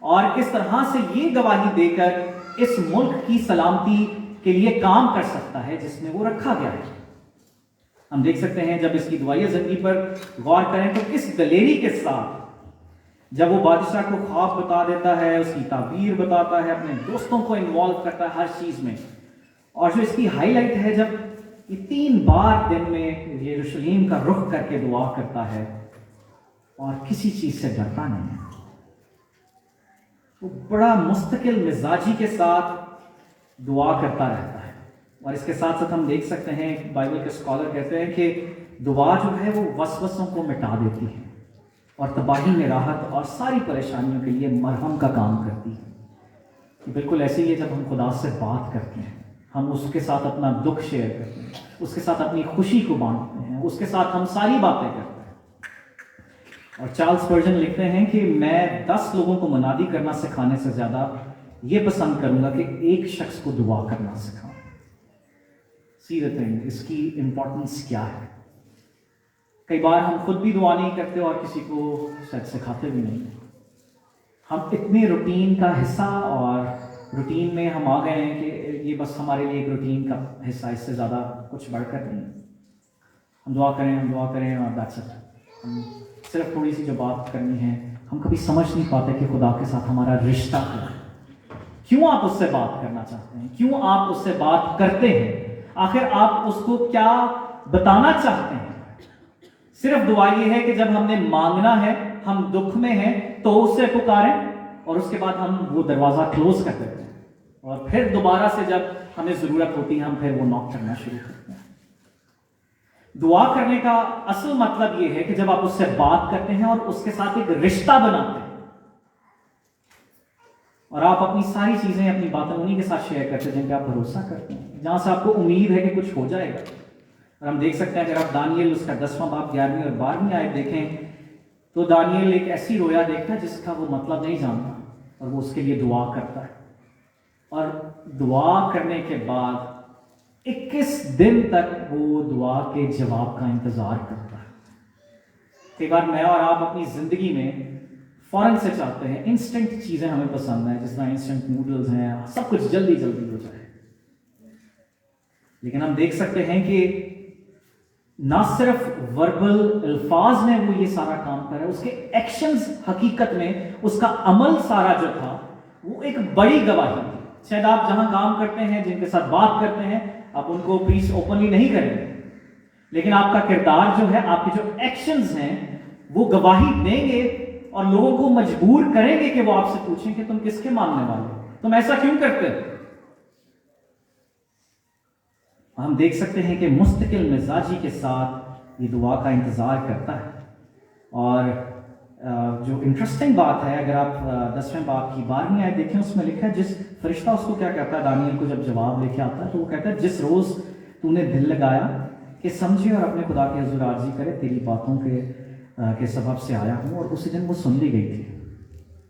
और किस तरह से ये गवाही देकर इस मुल्क की सलामती के लिए काम कर सकता है जिसमें वो रखा गया है। हम देख सकते हैं जब इसकी दुआई जिंदगी पर गौर करें तो किस दलेरी के साथ जब वो बादशाह को ख्वाब बता देता है, उसकी ताबीर बताता है, अपने दोस्तों को इन्वॉल्व करता है हर चीज में। और जो इसकी हाईलाइट है जब ये 3 बार दिन में यरूशलेम का रुख करके दुआ करता है और किसी चीज से डरता नहीं है, वो बड़ा मुस्तकिल मिजाजी के साथ दुआ करता रहता है। और इसके साथ साथ हम देख सकते हैं बाइबल के स्कॉलर कहते हैं कि दुआ जो है वो वसवसों को मिटा देती है और तबाही में राहत और सारी परेशानियों के लिए मरहम का काम करती है। बिल्कुल ऐसे ही है जब हम खुदा से बात करते हैं, हम उसके साथ अपना दुख शेयर करते हैं, उसके साथ अपनी खुशी को बांटते हैं, उसके साथ हम सारी बातें करते हैं। और चार्ल्स स्पर्जन लिखते हैं कि मैं 10 लोगों को मुनादी करना सिखाने से ज्यादा ये पसंद करूंगा कि एक शख्स को दुआ करना सिखाऊं। सी द थिंग, इसकी इम्पोर्टेंस क्या है। कई बार हम खुद भी दुआ नहीं करते और किसी को शायद सिखाते भी नहीं। हम इतने रूटीन का हिस्सा और रूटीन में हम आ गए हैं कि ये बस हमारे लिए एक रूटीन का हिस्सा, इससे ज़्यादा कुछ बढ़कर नहीं। हम दुआ करें और दैट्स इट। हम सिर्फ थोड़ी सी जो बात करनी है, हम कभी समझ नहीं पाते कि खुदा के साथ हमारा रिश्ता क्या है। क्यों आप उससे बात करना चाहते हैं, क्यों आप उससे बात करते हैं, आखिर आप उसको क्या बताना चाहते हैं। सिर्फ दुआ ये है कि जब हमने मांगना है, हम दुख में हैं, तो उससे पुकारें और उसके बाद हम वो दरवाज़ा क्लोज कर देते हैं और फिर दोबारा से जब हमें ज़रूरत होती है हम फिर वो नॉक करना शुरू करते हैं। दुआ करने का असल मतलब ये है कि जब आप उससे बात करते हैं और उसके साथ एक रिश्ता बनाते हैं और आप अपनी सारी चीज़ें, अपनी बातें उन्हीं के साथ शेयर करते हैं जिन पे आप भरोसा करते हैं, जहाँ से आपको उम्मीद है कि कुछ हो जाएगा। और हम देख सकते हैं अगर आप दानियल उसका 10वां बाब 11वीं और 12वीं आयत देखें तो दानियल एक ऐसी रोया देखता है जिसका वो मतलब नहीं जानता और वो उसके लिए दुआ करता है और दुआ करने के बाद 21 दिन तक वो दुआ के जवाब का इंतजार करता है। कई बार मैं और आप अपनी जिंदगी में फौरन से चाहते हैं, इंस्टेंट चीजें हमें पसंद है, जिस तरह इंस्टेंट नूडल्स हैं, सब कुछ जल्दी जल्दी हो जाए। लेकिन हम देख सकते हैं कि ना सिर्फ वर्बल अल्फाज में वो ये सारा काम कर रहा है, उसके एक्शंस हकीकत में उसका अमल सारा जो था वो एक बड़ी गवाही थी। शायद आप जहां काम करते हैं, जिनके साथ बात करते हैं, आप उनको प्लीज ओपनली नहीं करेंगे, लेकिन आपका किरदार जो है, आपके जो एक्शंस हैं वो गवाही देंगे और लोगों को मजबूर करेंगे कि वो आपसे पूछें कि तुम किसके मानने वाले हो, तुम ऐसा क्यों करते हो। हम देख सकते हैं कि मुस्तकिल मिजाजी के साथ ये दुआ का इंतज़ार करता है। और जो इंटरेस्टिंग बात है, अगर आप 10वें बाब की 12वीं आयत देखें, उसमें लिखा है, जिस फरिश्ता उसको क्या कहता है दानियल को जब जवाब लेके आता है, तो वो कहता है, जिस रोज़ तूने दिल लगाया कि समझे और अपने खुदा के हुज़ूर आर्ज़ी करे, तेरी बातों के सबब से आया हूँ, और उसी दिन वो सुन ली गई थी।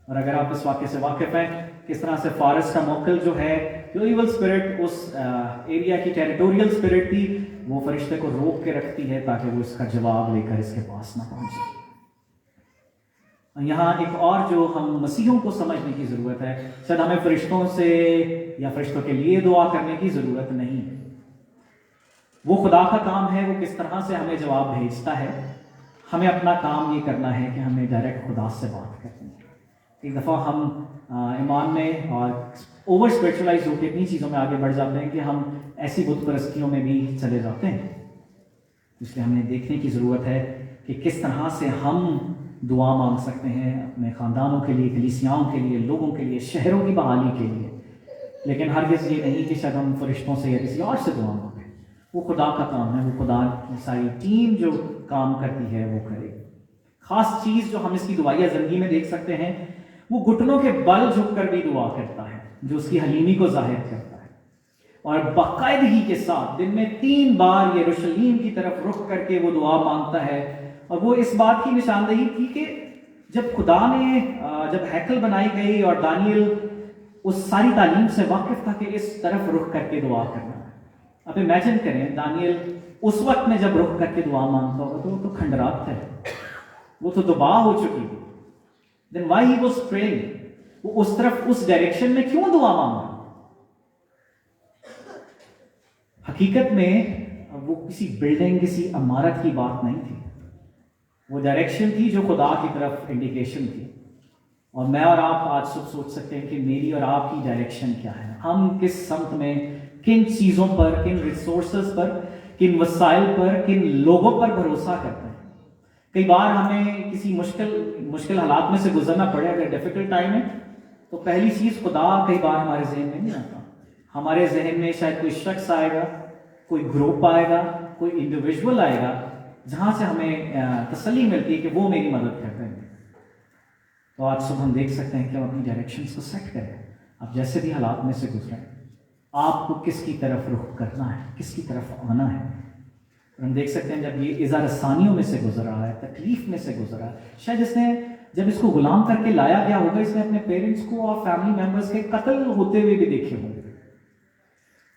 और अगर आप इस वाक़े से वाकिफ़ हैं, किस तरह से फारिस का मोक्कल जो है, जो इवल स्पिरिट उस एरिया की टेरिटोरियल स्पिरिट थी, वो फरिश्ते को रोक के रखती है ताकि वो इसका जवाब लेकर इसके पास ना पहुंचे। यहाँ एक और जो हम मसीहों को समझने की ज़रूरत है, शायद हमें फरिश्तों से या फरिश्तों के लिए दुआ करने की ज़रूरत नहीं है। वो खुदा का काम है, वो किस तरह से हमें जवाब भेजता है। हमें अपना काम ये करना है कि हमें डायरेक्ट खुदा से बात करनी है। एक दफ़ा हम ईमान में और ओवर स्पिरिचुअलाइज होकर इतनी चीज़ों में आगे बढ़ जाते हैं कि हम ऐसी बुत परस्तियों में भी चले जाते हैं। इसलिए हमें देखने की ज़रूरत है कि किस तरह से हम दुआ मांग सकते हैं अपने ख़ानदानों के लिए, कलीसियाओं के लिए, लोगों के लिए, शहरों की बहाली के लिए। लेकिन हरगिज़ ये नहीं कि शायद हम फरिश्तों से या किसी और से दुआ मांगें। वो खुदा का काम है, वो खुदा की सारी टीम जो काम करती है वो करे। ख़ास चीज़ जो हम इसकी दुआया ज़िंदगी में देख सकते हैं, वो घुटनों के बल झुककर भी दुआ करता है, जो उसकी हलीमी को जाहिर करता है। और बाकायदगी के साथ दिन में 3 बार यरूशलेम की तरफ रुख करके वो दुआ मांगता है। और वो इस बात की निशानदेही थी कि जब खुदा ने जब हैकल बनाई गई और दानियल उस सारी तालीम से वाकिफ था कि इस तरफ रुख करके दुआ करना है। अब इमेजिन करें, दानियल उस वक्त में जब रुख करके दुआ मांगता होगा तो वो तो खंडरात है, वो तो तबाह हो चुकी थी। Then why he was praying? वो उस तरफ, उस डायरेक्शन में क्यों दुआ मांगा? हकीकत में वो किसी बिल्डिंग, किसी इमारत की बात नहीं थी। वो डायरेक्शन थी जो खुदा की तरफ इंडिकेशन थी। और मैं और आप आज सब सोच सकते हैं कि मेरी और आपकी डायरेक्शन क्या है। हम किस समत में, किन चीज़ों पर, किन रिसोर्सेज पर, किन वसाइल पर, किन लोगों पर भरोसा करते हैं। कई बार हमें किसी मुश्किल हालात में से गुजरना पड़े, अगर डिफिकल्ट टाइम है, तो पहली चीज़ खुदा कई बार हमारे जहन में नहीं आता। हमारे जहन में शायद कोई शख्स आएगा, कोई ग्रुप आएगा, कोई इंडिविजुअल आएगा, जहाँ से हमें तसल्ली मिलती है कि वो मेरी मदद कर रहे हैं। तो आज सुबह हम देख सकते हैं कि हम अपनी डायरेक्शंस को सेट करें। आप जैसे भी हालात में से गुजरें, आपको किसकी तरफ रुख करना है, किसकी तरफ आना है। हम देख सकते हैं जब ये इज़ा रसानियों में से गुजर रहा है, तकलीफ में से गुजर रहा है, शायद इसने जब इसको गुलाम करके लाया गया होगा, इसने अपने पेरेंट्स को और फैमिली मेंबर्स के कत्ल होते हुए भी देखे होंगे।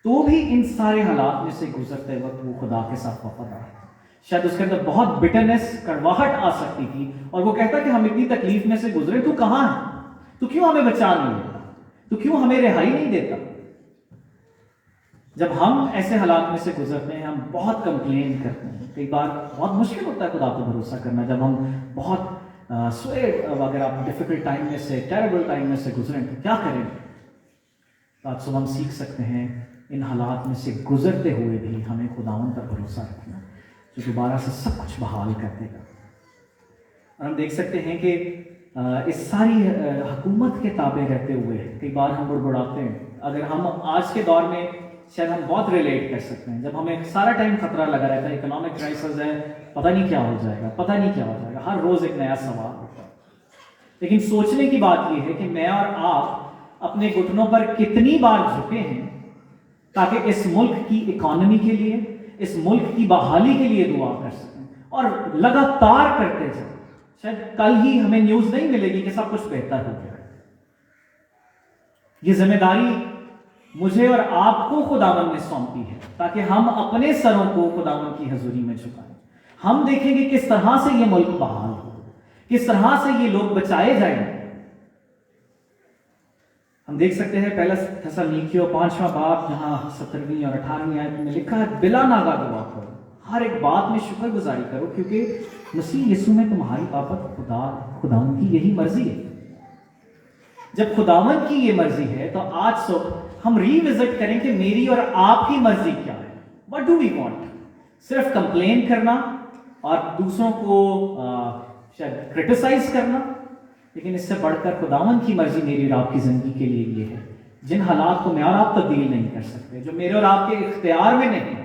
تو بھی ان سارے حالات میں سے گزرتے وقت وہ خدا کے ساتھ وفادار ہے. شاید اس کے اندر بہت بٹرنس، کڑواہٹ آ سکتی تھی، اور وہ کہتا کہ ہم اتنی تکلیف میں سے گزرے، تو کہاں ہے؟ تو کیوں ہمیں بچا نہیں دیتا؟ تو کیوں ہمیں رہائی نہیں دیتا؟ جب ہم ایسے حالات میں سے گزرتے ہیں ہم بہت کمپلین کرتے ہیں. کئی بار بہت مشکل ہوتا ہے خدا پر بھروسہ کرنا، جب ہم بہت اگر آپ ڈیفیکلٹ ٹائم میں سے، ٹیریبل ٹائم میں سے گزریں تو کیا کریں؟ تو آج صبح ہم سیکھ سکتے ہیں ان حالات میں سے گزرتے ہوئے بھی ہمیں خداوند پر بھروسہ رکھنا، جو دوبارہ سے سب کچھ بحال کر دے گا. اور ہم دیکھ سکتے ہیں کہ اس ساری حکومت کے تابع رہتے ہوئے کئی بار ہم بڑبڑاتے ہیں. اگر ہم آج کے دور میں شاید ہم بہت ریلیٹ کر سکتے ہیں، جب ہمیں سارا ٹائم خطرہ لگا رہتا ہے، اکنامک کرائسس ہے، پتہ نہیں کیا ہو جائے گا، پتہ نہیں کیا ہو جائے گا، ہر روز ایک نیا سوال ہوتا ہے. لیکن سوچنے کی بات یہ ہے کہ میں اور آپ اپنے گھٹنوں پر کتنی بار جھکے ہیں تاکہ اس ملک کی اکانومی کے لیے، اس ملک کی بحالی کے لیے دعا کر سکیں، اور لگاتار کرتے جائیں. شاید کل ہی ہمیں نیوز نہیں ملے گی کہ سب کچھ بہتر ہو گیا. یہ ذمہ داری مجھے اور آپ کو خداوند نے سونپی ہے تاکہ ہم اپنے سروں کو خداوند کی حضوری میں جھکائیں. ہم دیکھیں گے کس طرح سے یہ ملک بحال ہو، کس طرح سے یہ لوگ بچائے جائیں. ہم دیکھ سکتے ہیں پہلا تھسالونیکیوں 5واں باب جہاں 17ویں اور 18ویں آیت میں لکھا ہے، بلا ناگا دعا کرو، ہر ایک بات میں شکر گزاری کرو، کیونکہ مسیح یسوع میں تمہاری بابت خداوند کی یہی مرضی ہے. جب خداوند کی یہ مرضی ہے تو آج صبح ہم ری وزٹ کریں کہ میری اور آپ کی مرضی کیا ہے. What do we want؟ صرف کمپلین کرنا اور دوسروں کو شاید کرٹیسائز کرنا، لیکن اس سے بڑھ کر خداوند کی مرضی میری اور آپ کی زندگی کے لیے یہ ہے. جن حالات کو میں اور آپ تبدیل نہیں کر سکتے، جو میرے اور آپ کے اختیار میں نہیں،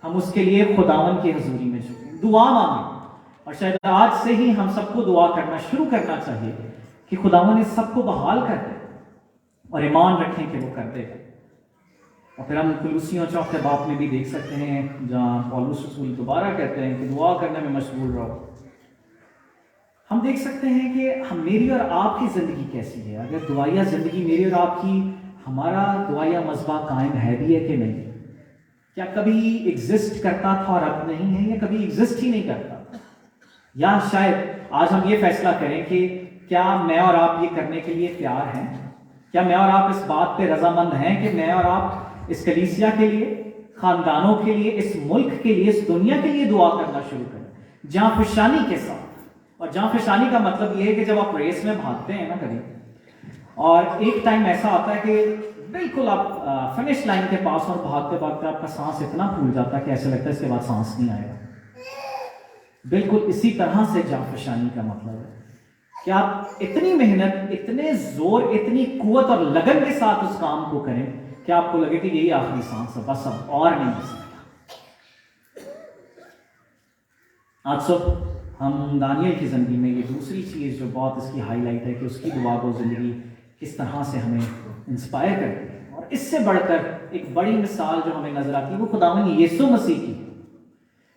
ہم اس کے لیے خداوند کی حضوری میں جھکیں، دعا مانگیں. اور شاید آج سے ہی ہم سب کو دعا کرنا شروع کرنا چاہیے کہ خداوند اس سب کو بحال کر دے، اور ایمان رکھیں کہ وہ کر دے گا. اور پھر ہم کولوسیوں 4 باب میں بھی دیکھ سکتے ہیں جہاں پولس رسول دوبارہ کہتے ہیں کہ دعا کرنے میں مشغول رہو. ہم دیکھ سکتے ہیں کہ میری اور آپ کی زندگی کیسی ہے. اگر دعائیا زندگی میری اور آپ کی، ہمارا دعائیا مذبح قائم ہے بھی ہے کہ نہیں؟ کیا کبھی ایگزسٹ کرتا تھا اور اب نہیں ہے، یا کبھی ایگزسٹ ہی نہیں کرتا؟ یا شاید آج ہم یہ فیصلہ کریں کہ کیا میں اور آپ یہ کرنے کے لیے تیار ہیں؟ کیا میں اور آپ اس بات پہ رضامند ہیں کہ میں اور آپ اس کلیسیا کے لیے، خاندانوں کے لیے، اس ملک کے لیے، اس دنیا کے لیے دعا کرنا شروع کریں جہاں فشانی کے ساتھ؟ اور جہاں فشانی کا مطلب یہ ہے کہ جب آپ ریس میں بھاگتے ہیں نا کبھی، اور ایک ٹائم ایسا آتا ہے کہ بالکل آپ فنش لائن کے پاس اور بھاگتے بھاگتے آپ کا سانس اتنا پھول جاتا ہے کہ ایسے لگتا ہے اس کے بعد سانس نہیں آئے گا. بالکل اسی طرح سے جہاں فشانی کا مطلب ہے کہ آپ اتنی محنت، اتنے زور، اتنی قوت اور لگن کے ساتھ اس کام کو کریں کہ آپ کو لگے کہ یہی آخری سانس ہے، بس اب اور نہیں ہو سکتا. آج صبح ہم دانیل کی زندگی میں یہ دوسری چیز جو بہت اس کی ہائی لائٹ ہے کہ اس کی دعا کو زندگی کس طرح سے ہمیں انسپائر کرتی ہے. اور اس سے بڑھ کر ایک بڑی مثال جو ہمیں نظر آتی ہے وہ خداوند یسوع مسیح کی.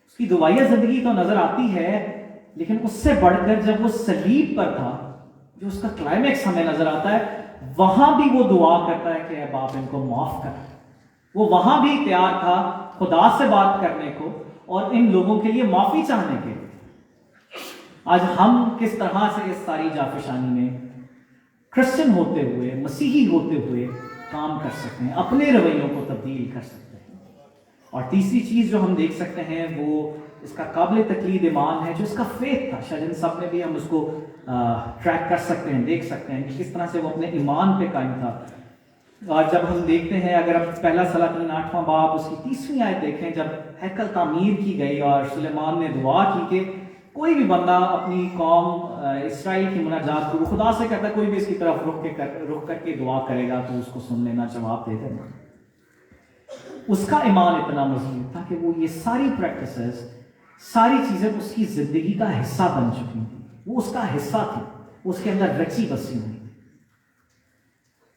اس کی دعائیا زندگی تو نظر آتی ہے، لیکن اس سے بڑھ کر جب وہ صلیب پر تھا، جو اس کا کلائمیکس ہمیں نظر آتا ہے، وہاں بھی وہ دعا کرتا ہے کہ اے باپ ان کو معاف کر. وہ وہاں بھی تیار تھا خدا سے بات کرنے کو اور ان لوگوں کے لیے معافی چاہنے کے. آج ہم کس طرح سے اس ساری جافشانی میں کرسچن ہوتے ہوئے، مسیحی ہوتے ہوئے کام کر سکتے ہیں، اپنے رویوں کو تبدیل کر سکتے ہیں. اور تیسری چیز جو ہم دیکھ سکتے ہیں وہ اس کا قابل تقلید ایمان ہے، جو اس کا فیتھ تھا. شاید ان سب میں بھی ہم اس کو ٹریک کر سکتے ہیں، دیکھ سکتے ہیں کہ کس طرح سے وہ اپنے ایمان پہ قائم تھا. اور جب ہم دیکھتے ہیں، اگر ہم پہلا سلاطین 8واں باب اس کی 30ویں آیت دیکھیں، جب ہیکل تعمیر کی گئی اور سلیمان نے دعا کی کہ کوئی بھی بندہ اپنی قوم اسرائیل کی مناجات کو خدا سے کرتا ہے، کوئی بھی اس کی طرف رخ کر کے دعا کرے گا تو اس کو سن لینا، جواب دے دینا. اس کا ایمان اتنا مضبوط تھا کہ وہ یہ ساری پریکٹسز، ساری چیزیں اس کی زندگی کا حصہ بن چکی تھیں. وہ اس کا حصہ تھی، وہ اس کے اندر رچی بسی ہوئی تھی.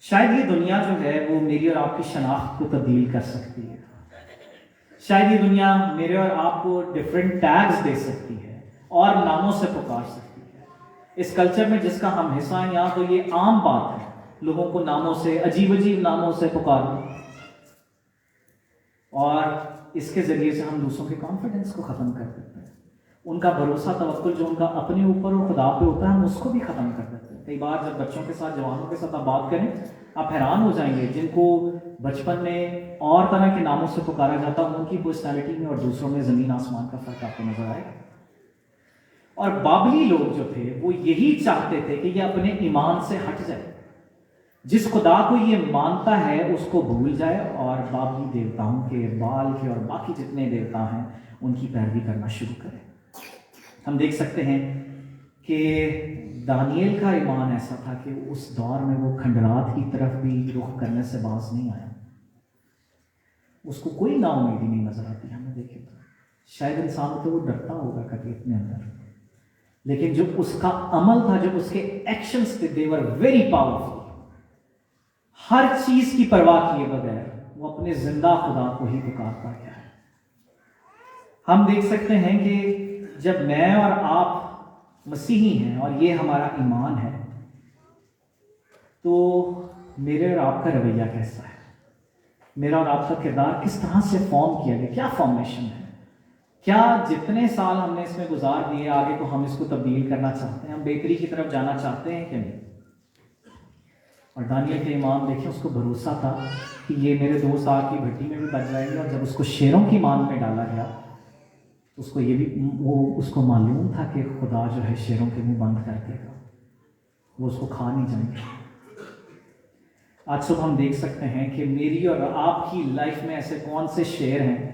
شاید یہ دنیا جو ہے وہ میری اور آپ کی شناخت کو تبدیل کر سکتی ہے. شاید یہ دنیا میرے اور آپ کو ڈفرینٹ ٹیگز دے سکتی ہے اور ناموں سے پکار سکتی ہے. اس کلچر میں جس کا ہم حصہ ہیں یہاں تو یہ عام بات ہے لوگوں کو ناموں سے، عجیب عجیب ناموں سے پکارنا. اور اس کے ذریعے سے ہم دوسروں کے کانفیڈنس کو ختم کر دیتے ہیں. ان کا بھروسہ توکل جو ان کا اپنے اوپر اور خدا پہ ہوتا ہے ہم اس کو بھی ختم کر دیتے ہیں. کئی بار جب بچوں کے ساتھ جوانوں کے ساتھ آپ بات کریں آپ حیران ہو جائیں گے جن کو بچپن میں اور طرح کے ناموں سے پکارا جاتا ان کی پرسنالٹی میں اور دوسروں میں زمین آسمان کا فرق آپ کو نظر آئے گا. اور بابلی لوگ جو تھے وہ یہی چاہتے تھے کہ یہ اپنے ایمان سے ہٹ جائے. جس خدا کو یہ مانتا ہے اس کو بھول جائے اور بابلی دیوتاؤں کے بال کے اور باقی جتنے دیوتا ہیں ان کی پیروی کرنا شروع کرے. ہم دیکھ سکتے ہیں کہ دانیل کا ایمان ایسا تھا کہ اس دور میں وہ کھنڈرات کی طرف بھی رخ کرنے سے باز نہیں آیا. اس کو کوئی نا امیدی نہیں نظر آتی. ہمیں دیکھیں تو شاید انسان تو وہ ڈرتا ہوگا کبھی اپنے اندر، لیکن جو اس کا عمل تھا، جو اس کے ایکشنز تھے، they were very powerful. ہر چیز کی پرواہ کیے بغیر وہ اپنے زندہ خدا کو ہی پکارتا گیا ہے. ہم دیکھ سکتے ہیں کہ جب میں اور آپ مسیحی ہیں اور یہ ہمارا ایمان ہے تو میرے اور آپ کا رویہ کیسا ہے؟ میرا اور آپ کا کردار کس طرح سے فارم کیا گیا؟ کیا فارمیشن ہے؟ کیا جتنے سال ہم نے اس میں گزار دیے آگے کو ہم اس کو تبدیل کرنا چاہتے ہیں؟ ہم بہتری کی طرف جانا چاہتے ہیں کہ نہیں؟ اور دانیل کے ایمان دیکھیں، اس کو بھروسہ تھا کہ یہ میرے 2 سال کی بھٹی میں بھی بچ جائیں گے. اور جب اس کو شیروں کی مان میں ڈالا گیا اس کو یہ بھی اس کو معلوم تھا کہ خدا جو ہے شیروں کے منہ بند کر دے گا، وہ اس کو کھا نہیں جائیں گے. آج صبح ہم دیکھ سکتے ہیں کہ میری اور آپ کی لائف میں ایسے کون سے شیر ہیں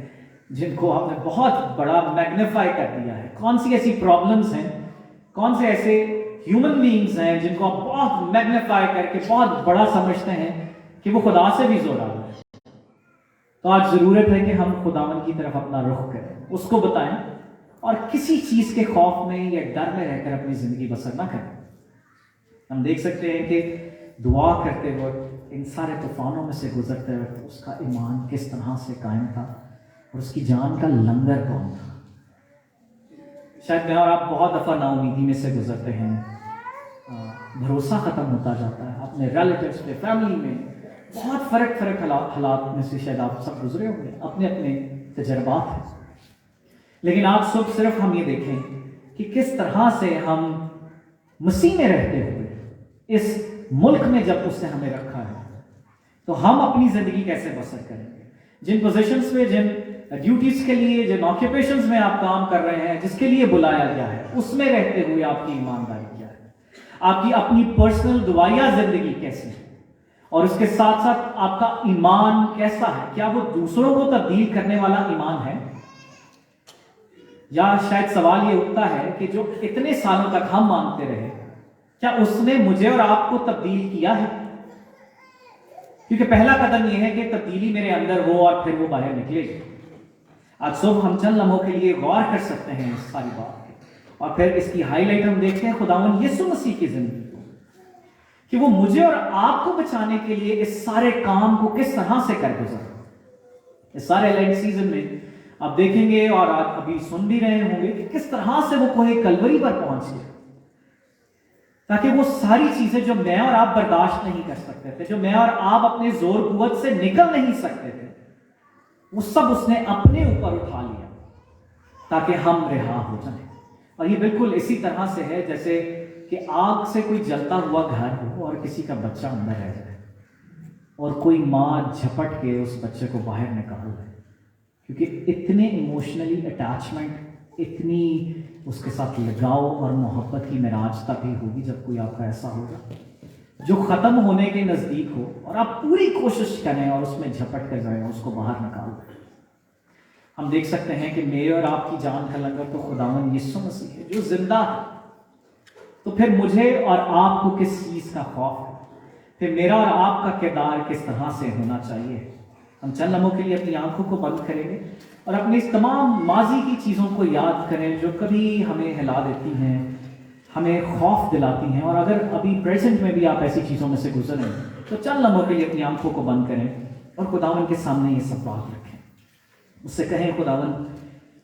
جن کو آپ نے بہت بڑا میگنیفائی کر دیا ہے. کون سی ایسی پرابلمز ہیں، کون سے ایسے ہیومن بینگز ہیں جن کو آپ بہت میگنیفائی کر کے بہت بڑا سمجھتے ہیں کہ وہ خدا سے بھی زورا ہے. تو آج ضرورت ہے کہ ہم خداوند کی طرف اپنا رخ کریں، اس کو بتائیں اور کسی چیز کے خوف میں یا ڈر میں رہ کر اپنی زندگی بسر نہ کریں. ہم دیکھ سکتے ہیں کہ دعا کرتے وقت ان سارے طوفانوں میں سے گزرتے وقت اس کا ایمان کس طرح سے قائم تھا اور اس کی جان کا لنگر کون تھا. شاید میں اور آپ بہت دفعہ نا امیدی میں سے گزرتے ہیں، بھروسہ ختم ہوتا جاتا ہے اپنے ریلیٹیوز پہ، فیملی میں. بہت فرق حالات میں سے شاید آپ سب گزرے ہوں گے، اپنے اپنے تجربات ہیں. لیکن آج صبح صرف ہم یہ دیکھیں کہ کس طرح سے ہم مسیح میں رہتے ہوئے اس ملک میں جب اس نے ہمیں رکھا ہے تو ہم اپنی زندگی کیسے بسر کریں گے. جن پوزیشنز پہ، جن ڈیوٹیز کے لیے، جن آکیوپیشنز میں آپ کام کر رہے ہیں، جس کے لیے بلایا گیا ہے، اس میں رہتے ہوئے آپ کی ایمانداری کیا ہے؟ آپ کی اپنی پرسنل دعائیا زندگی کیسی ہے؟ اور اس کے ساتھ ساتھ آپ کا ایمان کیسا ہے؟ کیا وہ دوسروں کو تبدیل کرنے والا ایمان ہے؟ یا شاید سوال یہ اٹھتا ہے کہ جو اتنے سالوں تک ہم مانتے رہے، کیا اس نے مجھے اور آپ کو تبدیل کیا ہے؟ کیونکہ پہلا قدم یہ ہے کہ تبدیلی میرے اندر ہو اور پھر وہ باہر نکلے گی. آج صبح ہم چند لمحوں کے لیے غور کر سکتے ہیں اس ساری بات پہ، اور پھر اس کی ہائی لائٹ ہم دیکھتے ہیں خداوند یسوع مسیح کی زندگی کو، کہ وہ مجھے اور آپ کو بچانے کے لیے اس سارے کام کو کس طرح سے کر گزرا. اس سارے لینڈ سیزن میں آپ دیکھیں گے اور آپ ابھی سن بھی رہے ہوں گے کہ کس طرح سے وہ کوہ کلوری پر پہنچ گئے، تاکہ وہ ساری چیزیں جو میں اور آپ برداشت نہیں کر سکتے تھے، جو میں اور آپ اپنے زور قوت سے نکل نہیں سکتے تھے، وہ سب اس نے اپنے اوپر اٹھا لیا تاکہ ہم رہا ہو جائیں. اور یہ بالکل اسی طرح سے ہے جیسے کہ آگ سے کوئی جلتا ہوا گھر ہو اور کسی کا بچہ اندر رہ جائے اور کوئی ماں جھپٹ کے اس بچے کو باہر نکال دے، کیونکہ اتنے ایموشنلی اٹیچمنٹ، اتنی اس کے ساتھ لگاؤ اور محبت کی معراج تبھی ہوگی جب کوئی آپ کا ایسا ہوگا جو ختم ہونے کے نزدیک ہو اور آپ پوری کوشش کریں اور اس میں جھپٹ کر جائیں، اس کو باہر نکال دیں. ہم دیکھ سکتے ہیں کہ میرے اور آپ کی جان کا لنگر تو خداوند یسوع مسیح ہے جو زندہ ہے. تو پھر مجھے اور آپ کو کس چیز کا خوف ہے؟ پھر میرا اور آپ کا کردار کس طرح سے ہونا چاہیے؟ ہم چند لمحوں کے لیے اپنی آنکھوں کو بند کریں گے اور اپنی اس تمام ماضی کی چیزوں کو یاد کریں جو کبھی ہمیں ہلا دیتی ہیں، ہمیں خوف دلاتی ہیں. اور اگر ابھی پریزنٹ میں بھی آپ ایسی چیزوں میں سے گزریں تو چند لمحوں کے لیے اپنی آنکھوں کو بند کریں اور خداوند کے سامنے یہ سب بات رکھیں. اس سے کہیں خداوند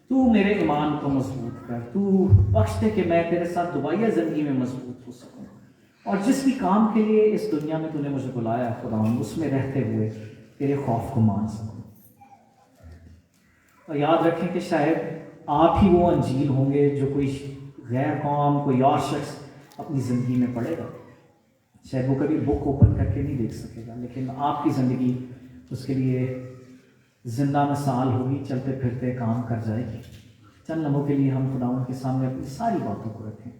تو میرے ایمان کو مضبوط کر، تو بخش دے کہ میں تیرے ساتھ دوبارہ زندگی میں مضبوط ہو سکوں، اور جس بھی کام کے لیے اس دنیا میں تو نے مجھے بلایا ہے خداوند، اس میں رہتے ہوئے تیرے خوف کو مان سکوں. اور یاد رکھیں کہ شاید آپ ہی وہ انجیل ہوں گے جو کوئی غیر قوم، کوئی اور شخص اپنی زندگی میں پڑھے گا. شاید وہ کبھی بک اوپن کر کے نہیں دیکھ سکے گا، لیکن آپ کی زندگی اس کے لیے زندہ مثال ہوگی، چلتے پھرتے کام کر جائے گی. چند لمحوں کے لیے ہم خداوند کے سامنے اپنی ساری باتوں کو رکھیں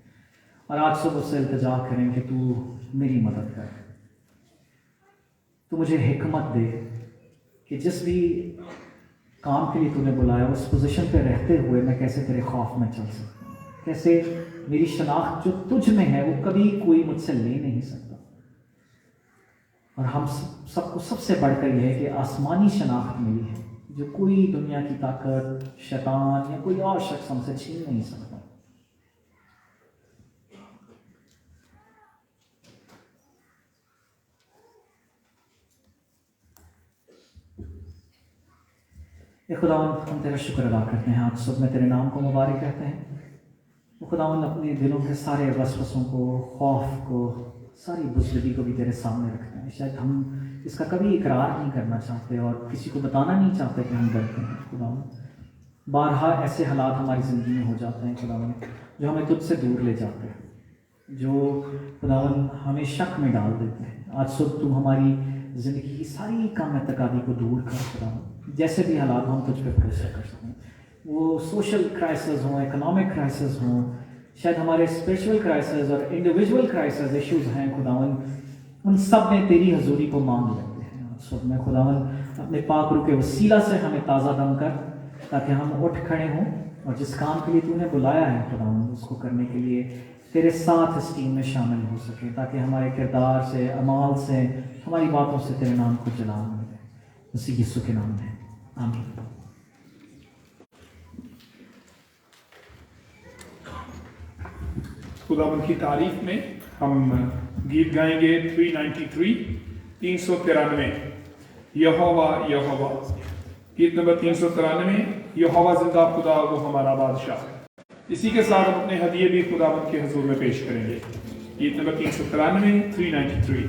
اور آج صبح سے التجا کریں کہ تو میری مدد کر، تو مجھے حکمت دے کہ جس بھی کام کے لیے تو نے بلایا اس پوزیشن پہ رہتے ہوئے میں کیسے تیرے خوف میں چل سکتا ہوں، کیسے میری شناخت جو تجھ میں ہے وہ کبھی کوئی مجھ سے لے نہیں سکتا. اور ہم سب کو سب سے بڑھ کر یہ ہے کہ آسمانی شناخت ملی ہے جو کوئی دنیا کی طاقت، شیطان یا کوئی اور شخص ہم سے چھین نہیں سکتا. اے خداوند، ہم تیرا شکر ادا کرتے ہیں، آج صبح میں تیرے نام کو مبارک کہتے ہیں. وہ خداوند اپنے دلوں کے سارے وسوسوں کو، خوف کو، ساری بزدلی کو بھی تیرے سامنے رکھتے ہیں. شاید ہم اس کا کبھی اقرار نہیں کرنا چاہتے اور کسی کو بتانا نہیں چاہتے کہ ہم ڈرتے ہیں. خداوند، بارہا ایسے حالات ہماری زندگی میں ہو جاتے ہیں خداوند جو ہمیں تجھ سے دور لے جاتے ہیں، جو خداوند ہمیں شک میں ڈال دیتے ہیں. آج صبح تو ہماری زندگی کی ساری کم اعتقادی کو دور کر خداوند، جیسے بھی حالات ہوں تجھ پہ بھروسہ کر سکیں. وہ سوشل کرائسس ہوں، اکنامک کرائسس ہوں، شاید ہمارے اسپریچول کرائسس اور انڈیویجول کرائسس ایشوز ہیں خداوند، ان سب میں تیری حضوری کو مانگ لیتے ہیں. سب میں خداوند اپنے پاک روح کے وسیلہ سے ہمیں تازہ دم کر، تاکہ ہم اٹھ کھڑے ہوں اور جس کام کے لیے تو نے بلایا ہے خداوند اس کو کرنے کے لیے تیرے ساتھ اس ٹیم میں شامل ہو سکیں، تاکہ ہمارے کردار سے، اعمال سے، ہماری باتوں سے تیرے نام کو جلال ملے. مسیح یسوع کے نام میں آمین. خداوند کی تعریف میں ہم گیت گائیں گے 393 یہوہ یہوہ. گیت نمبر 393 یہوہ زندہ خدا وہ ہمارا بادشاہ. اسی کے ساتھ ہم اپنے ہدیے بھی خداوند کے حضور میں پیش کریں گے. گیت نمبر 393.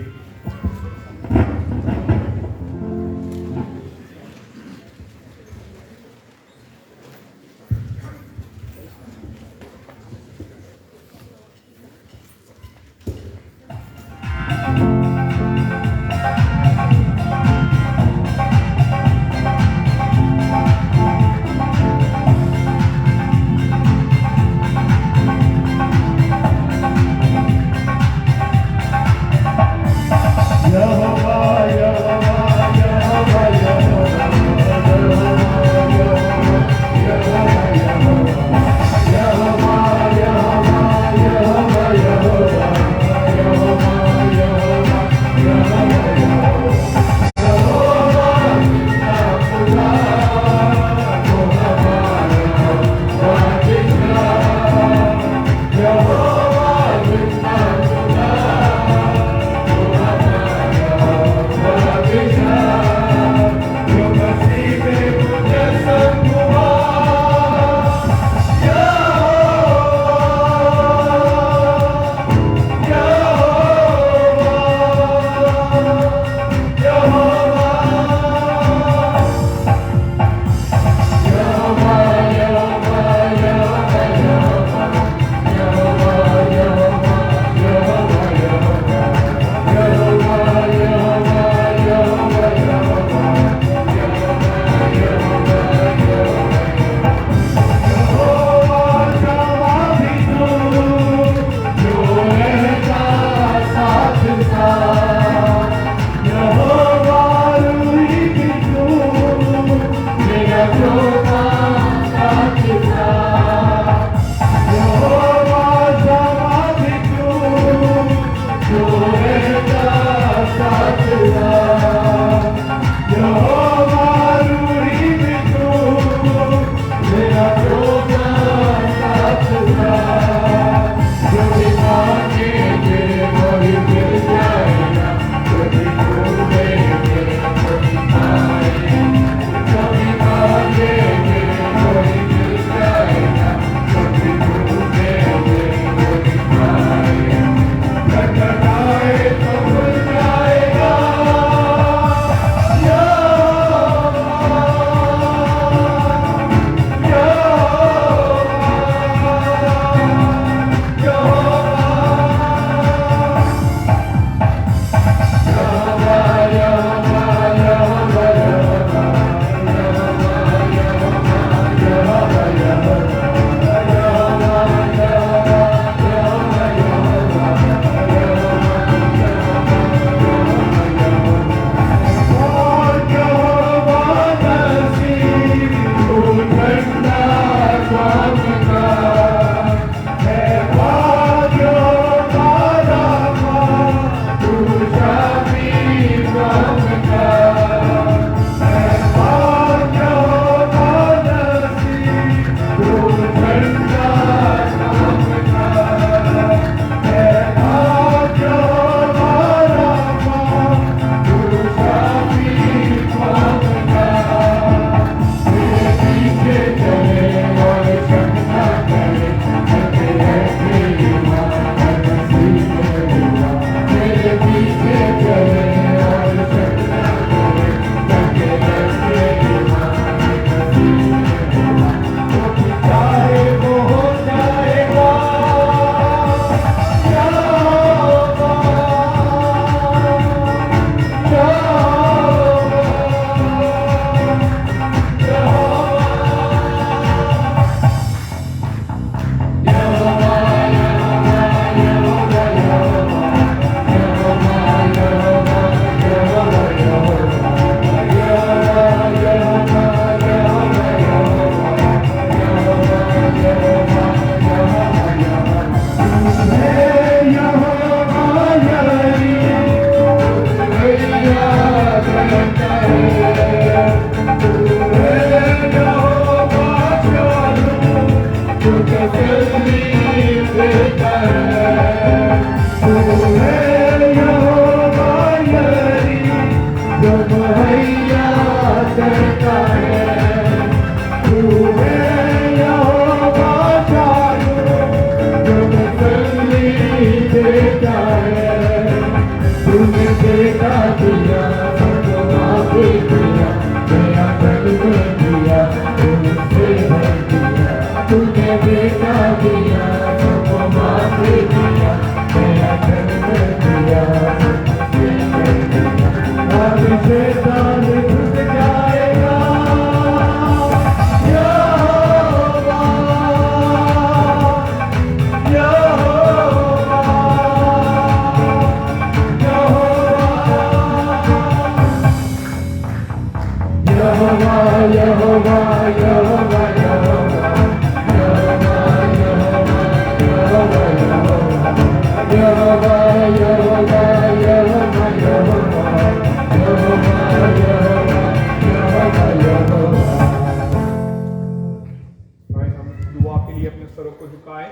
भाई हम दुआ के लिए अपने सरों को झुकाएं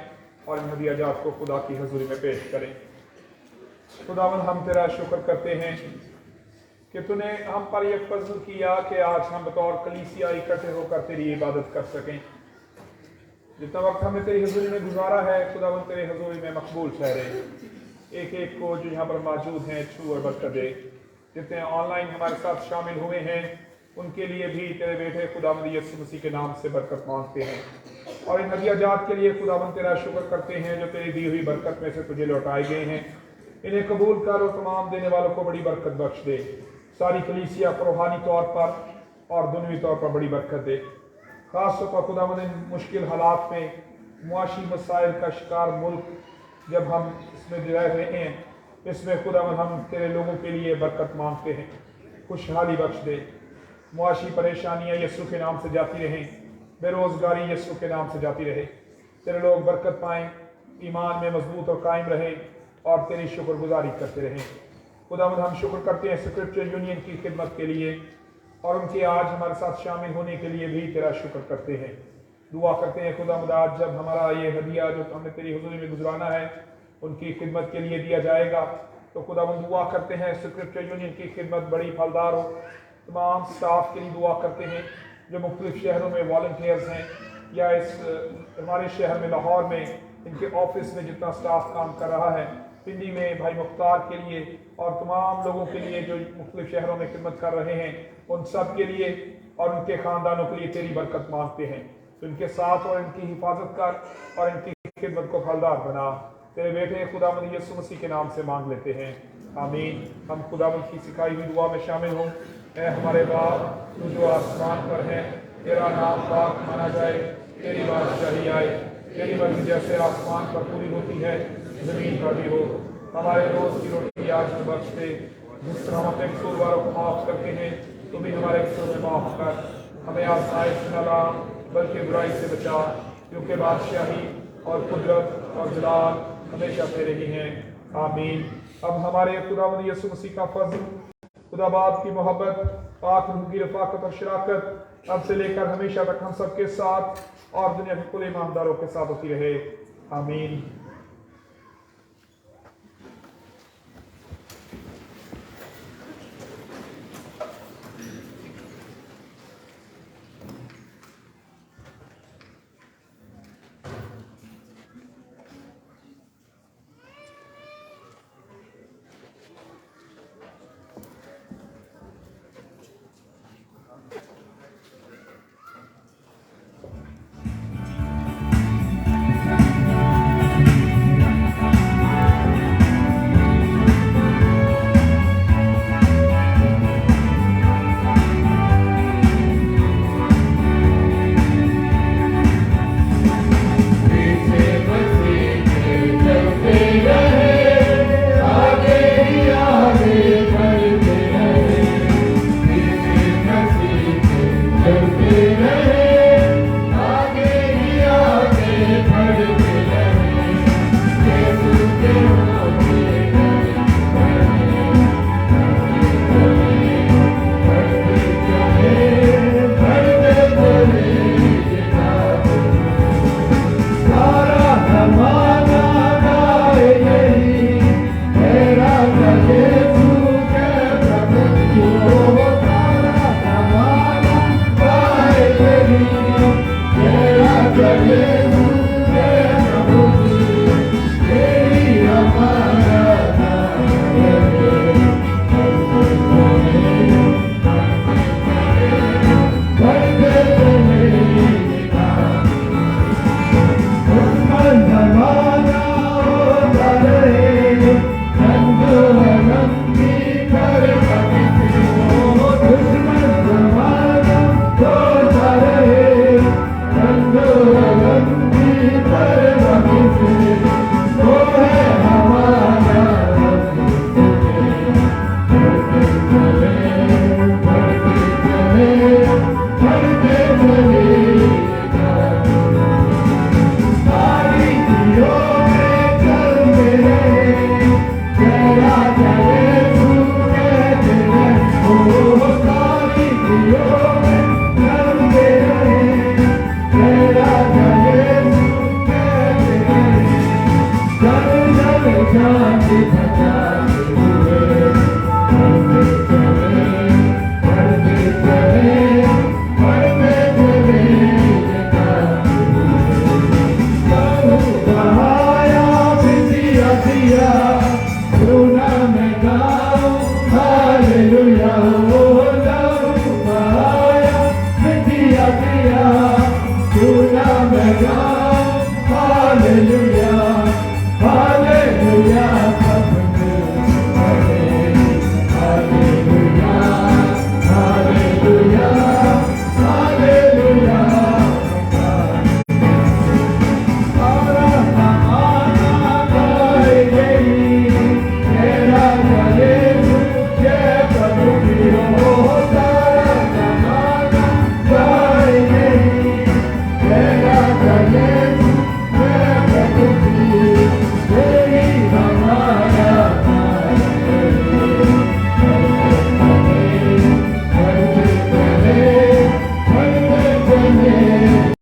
और इन हदिया जात को खुदा की हजूरी में पेश करें। खुदावन हम तेरा शुक्र करते हैं कि तूने हम पर यह फजल किया कि आज हम बतौर कलीसिया इकट्ठे होकर तेरी इबादत कर सकें। जितना वक्त हमने तेरी हजूरी में गुजारा है खुदावन तेरे हजूरी में मकबूल ठहरे। एक एक को जो यहाँ पर मौजूद हैं छू और बरकत दे। जितने ऑनलाइन हमारे साथ शामिल हुए हैं उनके लिए भी तेरे बेटे खुदावंद यीशु मसीह के नाम से बरकत मांगते हैं और इन हदिया जात के लिए खुदावंद तेरा शुक्र करते हैं जो तेरी दी हुई बरकत में से तुझे लौटाए गए हैं। इन्हें कबूल कर और तमाम देने वालों को बड़ी बरकत बख्श दे। सारी कलीसिया को रूहानी तौर पर और दुनियावी तौर पर बड़ी बरकत दे। खास तौर पर खुदावंद इन मुश्किल हालात में मुआशी मसाइल का शिकार मुल्क जब हम इसमें रह रहे हैं इसमें खुदावंद हम तेरे लोगों के लिए बरकत मांगते हैं। खुशहाली बख्श दे। मुआशी परेशानियां यीशु के नाम से जाती रहें। बेरोजगारी यीशु के नाम से जाती रहे। तेरे लोग बरकत पाएं, ईमान में मजबूत और कायम रहें और तेरी शुक्रगुजारी करते रहें। खुदावंद हम शुक्र करते हैं स्क्रिप्चर यूनियन की खिदमत के लिए और उनके आज हमारे साथ शामिल होने के लिए भी तेरा शुक्र करते हैं। दुआ करते हैं खुदावंद आज जब हमारा ये हदिया जो हमने तेरी हुजूरी में गुजराना है उनकी खिदमत के लिए दिया जाएगा तो खुदावंद दुआ करते हैं स्क्रिप्चर यूनियन की खिदमत बड़ी फलदार हो। तमाम स्टाफ के लिए दुआ करते हैं जो मुख्तलिफ शहरों में वॉलंटियर्स हैं या इस हमारे शहर में लाहौर में इनके ऑफिस में जितना स्टाफ काम कर रहा है, पिंडी में भाई मुख्तार के लिए और तमाम लोगों के लिए जो मुख्तलिफ शहरों में खिदमत कर रहे हैं उन सब के लिए और उनके ख़ानदानों के लिए तेरी बरकत मांगते हैं। तो इनके साथ और इनकी हिफाजत कर और इनकी खिदमत को फलदार बना। तेरे बेटे खुदावंद यीशु मसीह के नाम से मांग लेते हैं, आमीन। हम खुदावंद की सिखाई हुई दुआ में शामिल हों। ऐ हमारे बाप तू जो आसमान पर है, तेरा नाम पाक माना जाए, तेरी बादशाही आए, तेरी मर्जी जैसे आसमान पर पूरी होती है ज़मीन पर भी हो। हमारे रोज़ की रोटी आज हमें बख्श दे, जिस तरह हम अपने कसूरवारों को माफ़ करते हैं तो भी हमारे कसूर में माफ़ कर। हमें आज़माइश में न ला बल्कि बुराई से बचा, क्योंकि बादशाही और कुदरत और जलाल हमेशा तेरे ही हैं, आमीन। अब हमारे खुदावंद यीशु मसीह का फज़ल, खुदा बाप की मोहब्बत, पाक रूह की रफ़ाकत और शराकत अब से लेकर हमेशा तक हम सबके साथ और दुनिया के कुल ईमानदारों के साथ होती रहे, आमीन।